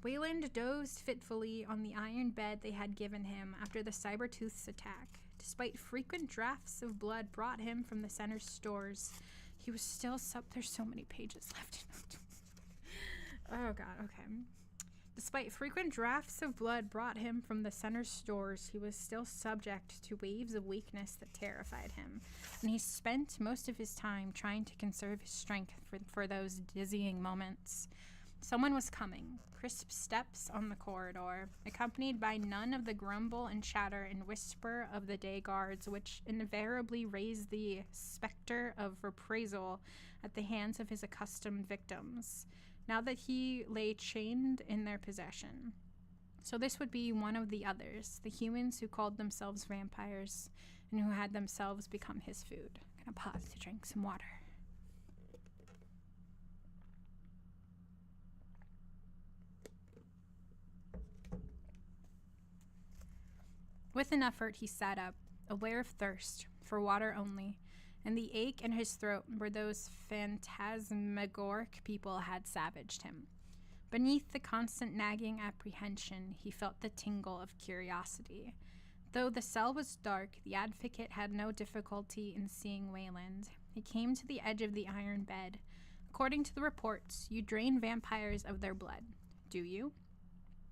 Wayland dozed fitfully on the iron bed they had given him after the Cybertooth's attack. Despite frequent drafts of blood brought him from the center's stores, he was still there's so many pages left. Oh god, okay. Despite frequent drafts of blood brought him from the center's stores, he was still subject to waves of weakness that terrified him, and he spent most of his time trying to conserve his strength for those dizzying moments. Someone was coming, crisp steps on the corridor, accompanied by none of the grumble and chatter and whisper of the day guards, which invariably raised the specter of reprisal at the hands of his accustomed victims, now that he lay chained in their possession. So this would be one of the others, the humans who called themselves vampires and who had themselves become his food. I'm gonna pause to drink some water. With an effort, he sat up, aware of thirst, for water only, and the ache in his throat where those phantasmagoric people had savaged him. Beneath the constant nagging apprehension, he felt the tingle of curiosity. Though the cell was dark, the advocate had no difficulty in seeing Wayland. He came to the edge of the iron bed. According to the reports, you drain vampires of their blood. Do you?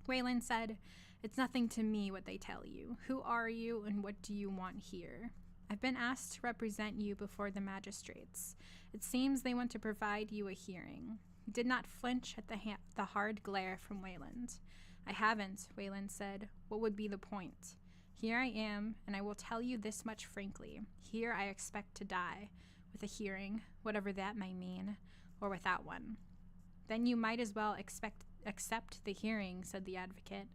Wayland said, It's nothing to me what they tell you. Who are you and what do you want here? I've been asked to represent you before the magistrates. It seems they want to provide you a hearing. He did not flinch at the hard glare from Wayland. I haven't, Wayland said. What would be the point? Here I am, and I will tell you this much frankly. Here I expect to die, with a hearing, whatever that may mean, or without one. Then you might as well accept the hearing, said the advocate.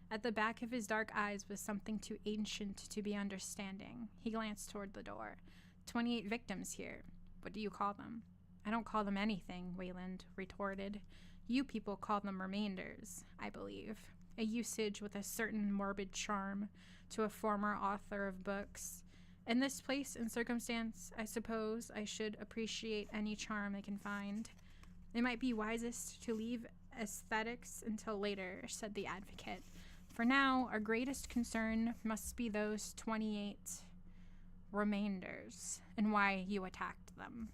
At the back of his dark eyes was something too ancient to be understanding. He glanced toward the door. 28 victims here. What do you call them? I don't call them anything, Wayland retorted. You people call them remainders, I believe, a usage with a certain morbid charm to a former author of books. In this place and circumstance, I suppose I should appreciate any charm I can find. It might be wisest to leave aesthetics until later, said the advocate. For now, our greatest concern must be those 28 remainders and why you attacked them.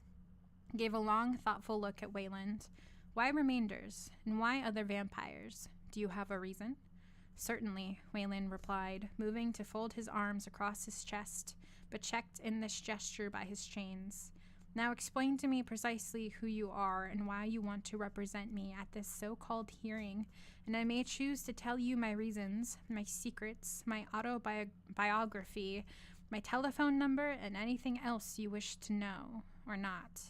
He gave a long, thoughtful look at Wayland. Why remainders, and why other vampires? Do you have a reason? Certainly, Wayland replied, moving to fold his arms across his chest, but checked in this gesture by his chains. Now explain to me precisely who you are and why you want to represent me at this so-called hearing, and I may choose to tell you my reasons, my secrets, my autobiography, my telephone number, and anything else you wish to know, or not.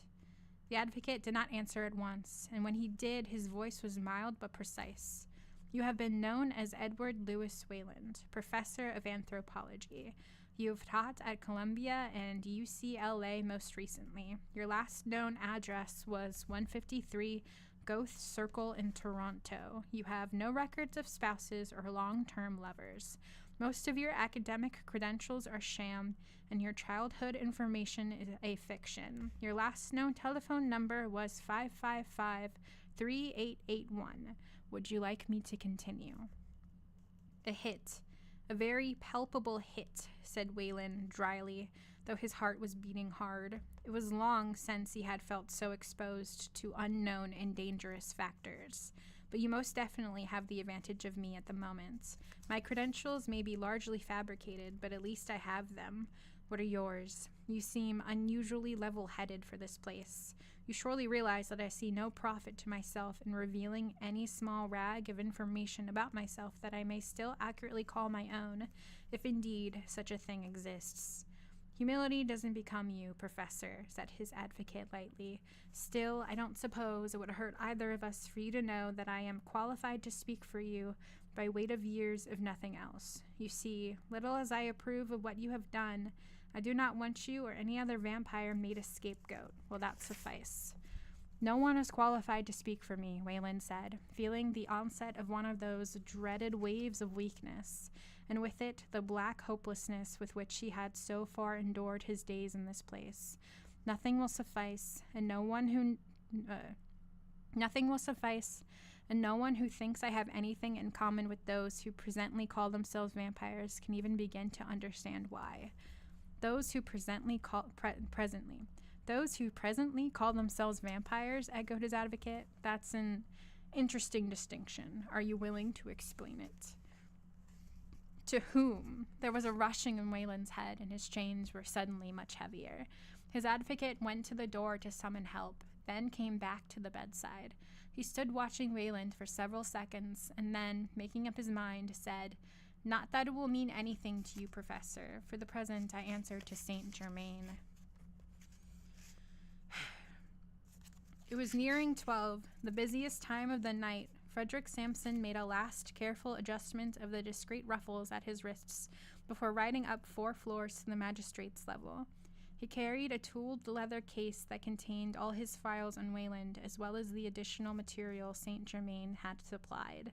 The advocate did not answer at once, and when he did, his voice was mild but precise. You have been known as Edward Lewis Wayland, professor of anthropology. You have taught at Columbia and UCLA most recently. Your last known address was 153 Goethe Circle in Toronto. You have no records of spouses or long-term lovers. Most of your academic credentials are sham, and your childhood information is a fiction. Your last known telephone number was 555-3881. Would you like me to continue? A hit. A very palpable hit, said Wayland dryly, though his heart was beating hard. It was long since he had felt so exposed to unknown and dangerous factors. But you most definitely have the advantage of me at the moment. My credentials may be largely fabricated, but at least I have them. What are yours? You seem unusually level-headed for this place. You surely realize that I see no profit to myself in revealing any small rag of information about myself that I may still accurately call my own, if indeed such a thing exists. Humility doesn't become you, Professor, said his advocate lightly. Still, I don't suppose it would hurt either of us for you to know that I am qualified to speak for you by weight of years, if nothing else. You see, little as I approve of what you have done, I do not want you or any other vampire made a scapegoat. Will that suffice? No one is qualified to speak for me, Wayland said, feeling the onset of one of those dreaded waves of weakness, and with it the black hopelessness with which he had so far endured his days in this place. Nothing will suffice, and no one who thinks I have anything in common with those who presently call themselves vampires can even begin to understand why. Those who presently call themselves vampires, echoed his advocate. That's an interesting distinction. Are you willing to explain it? To whom? There was a rushing in Wayland's head, and his chains were suddenly much heavier. His advocate went to the door to summon help, then came back to the bedside. He stood watching Wayland for several seconds, and then, making up his mind, said, "Not that it will mean anything to you, Professor. For the present, I answer to Saint Germain." It was nearing 12, the busiest time of the night. Frederick Sampson made a last careful adjustment of the discreet ruffles at his wrists before riding up 4 floors to the magistrate's level. He carried a tooled leather case that contained all his files on Wayland, as well as the additional material Saint Germain had supplied.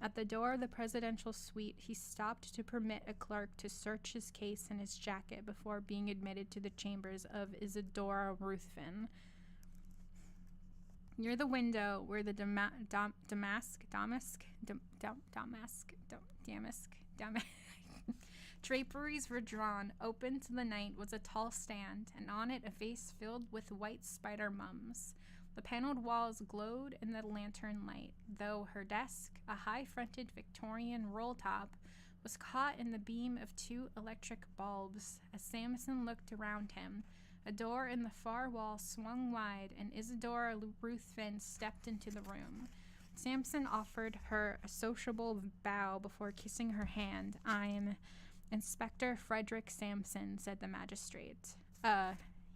At the door of the presidential suite, he stopped to permit a clerk to search his case and his jacket before being admitted to the chambers of Isadora Ruthven. Near the window where the damask draperies were drawn, open to the night, was a tall stand, and on it a vase filled with white spider mums. The paneled walls glowed in the lantern light, though her desk, a high-fronted Victorian roll-top, was caught in the beam of 2 electric bulbs. As Sampson looked around him, a door in the far wall swung wide, and Isadora Ruthven stepped into the room. Sampson offered her a sociable bow before kissing her hand. "I'm Inspector Frederick Sampson," said the magistrate.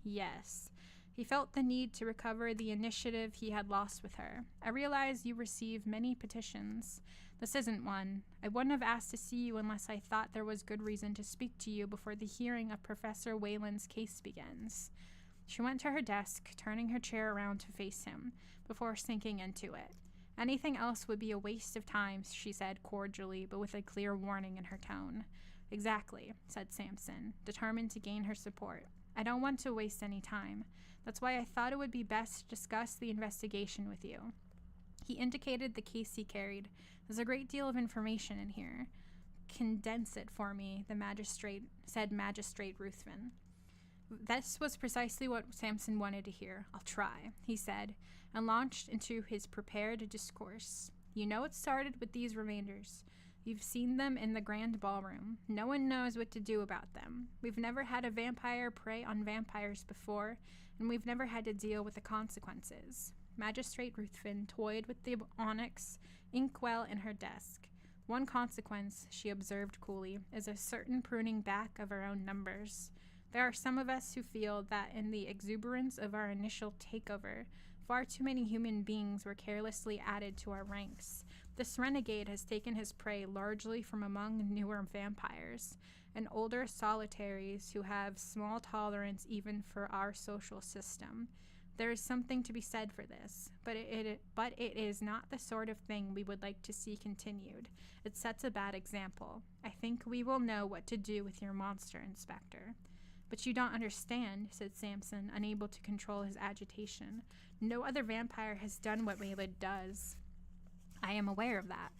Yes." He felt the need to recover the initiative he had lost with her. "I realize you receive many petitions. This isn't one. I wouldn't have asked to see you unless I thought there was good reason to speak to you before the hearing of Professor Wayland's case begins." She went to her desk, turning her chair around to face him, before sinking into it. Anything else would be a waste of time, she said cordially, but with a clear warning in her tone. Exactly, said Samson, determined to gain her support. I don't want to waste any time. That's why I thought it would be best to discuss the investigation with you. He indicated the case he carried. There's a great deal of information in here. Condense it for me, said Magistrate Ruthven. This was precisely what Samson wanted to hear. I'll try, he said, and launched into his prepared discourse. You know it started with these remainders. You've seen them in the grand ballroom. No one knows what to do about them. We've never had a vampire prey on vampires before, and we've never had to deal with the consequences. Magistrate Ruthven toyed with the onyx inkwell in her desk. One consequence, she observed coolly, is a certain pruning back of our own numbers. There are some of us who feel that in the exuberance of our initial takeover, far too many human beings were carelessly added to our ranks. This renegade has taken his prey largely from among newer vampires, and older solitaries who have small tolerance even for our social system. There is something to be said for this, but it is not the sort of thing we would like to see continued. It sets a bad example. I think we will know what to do with your monster, Inspector. But you don't understand, said Samson, unable to control his agitation. No other vampire has done what Waylid does. I am aware of that.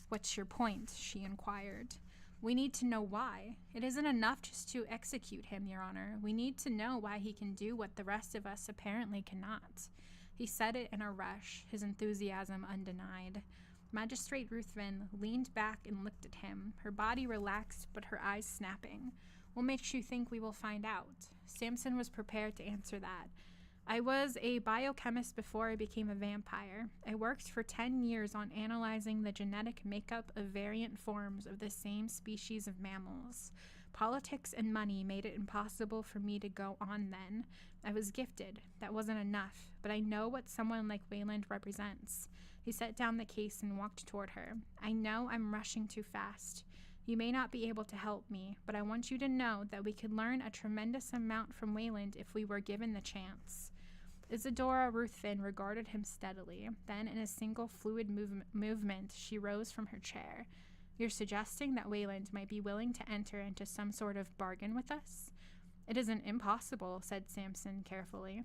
What's your point? She inquired. We need to know why. It isn't enough just to execute him, Your Honor. We need to know why he can do what the rest of us apparently cannot. He said it in a rush, his enthusiasm undenied. Magistrate Ruthven leaned back and looked at him, her body relaxed but her eyes snapping. What makes you think we will find out? Samson was prepared to answer that. I was a biochemist before I became a vampire. I worked for 10 years on analyzing the genetic makeup of variant forms of the same species of mammals. Politics and money made it impossible for me to go on then. I was gifted. That wasn't enough, but I know what someone like Wayland represents. He set down the case and walked toward her. I know I'm rushing too fast. You may not be able to help me, but I want you to know that we could learn a tremendous amount from Wayland if we were given the chance. Isadora Ruthven regarded him steadily. Then, in a single fluid movement, she rose from her chair. You're suggesting that Wayland might be willing to enter into some sort of bargain with us? It isn't impossible, said Samson carefully.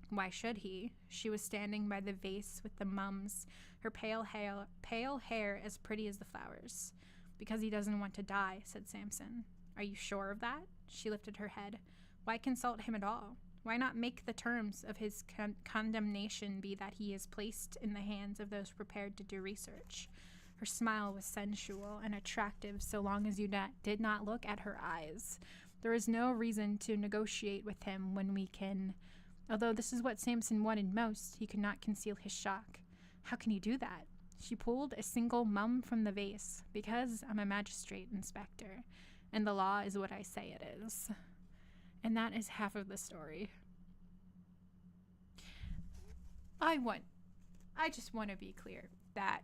Why should he? She was standing by the vase with the mums, her pale hair as pretty as the flowers. Because he doesn't want to die, said Samson. Are you sure of that? She lifted her head. Why consult him at all? Why not make the terms of his condemnation be that he is placed in the hands of those prepared to do research? Her smile was sensual and attractive so long as you did not look at her eyes. There is no reason to negotiate with him when we can... Although this is what Samson wanted most, he could not conceal his shock. How can you do that? She pulled a single mum from the vase. Because I'm a magistrate, Inspector, and the law is what I say it is. And that is half of the story. I just want to be clear that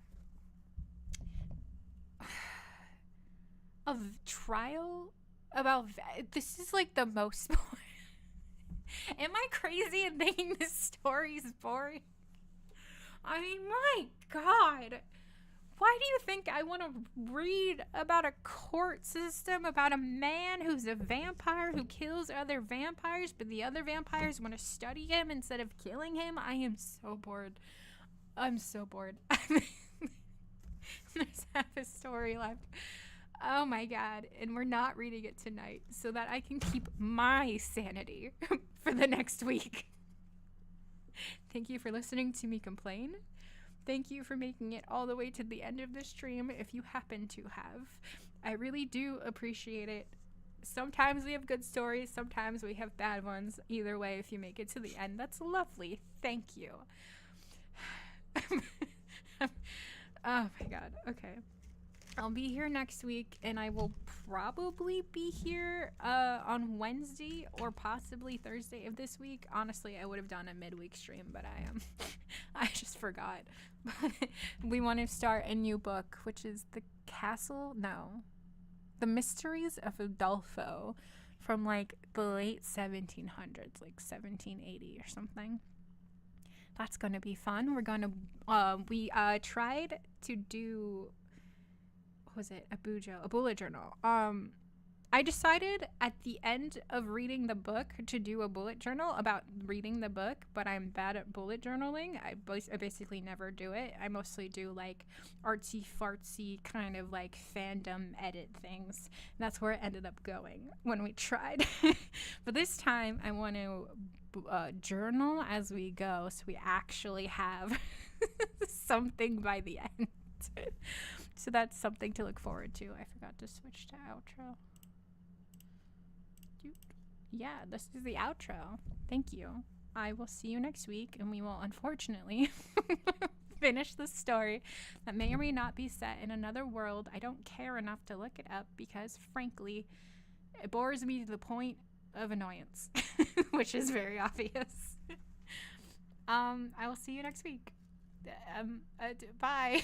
a trial about this is like the most boring. Am I crazy in thinking this story is boring? I mean, my God. Why do you think I want to read about a court system, about a man who's a vampire who kills other vampires, but the other vampires want to study him instead of killing him? I am so bored. I'm so bored. There's half a story left. Oh my God. And we're not reading it tonight so that I can keep my sanity for the next week. Thank you for listening to me complain. Thank you for making it all the way to the end of the stream if you happen to have. I really do appreciate it. Sometimes we have good stories, sometimes we have bad ones. Either way, if you make it to the end, that's lovely. Thank you. Oh my God. Okay. I'll be here next week, and I will probably be here on Wednesday or possibly Thursday of this week. Honestly, I would have done a midweek stream, but I just forgot. We want to start a new book, which is The Mysteries of Udolpho, from like the late 1700s, like 1780 or something. That's going to be fun. We're going to, we tried to do, what was it? A bullet journal. I decided at the end of reading the book to do a bullet journal about reading the book, but I'm bad at bullet journaling. I basically never do it. I mostly do like artsy fartsy kind of like fandom edit things. And that's where it ended up going when we tried. But this time I want to journal as we go, so we actually have something by the end. So that's something to look forward to. I forgot to switch to outro. Yeah, this is the outro. Thank you. I will see you next week, and we will unfortunately finish the story that may or may not be set in another world. I don't care enough to look it up because, frankly, it bores me to the point of annoyance, which is very obvious. I will see you next week. Bye.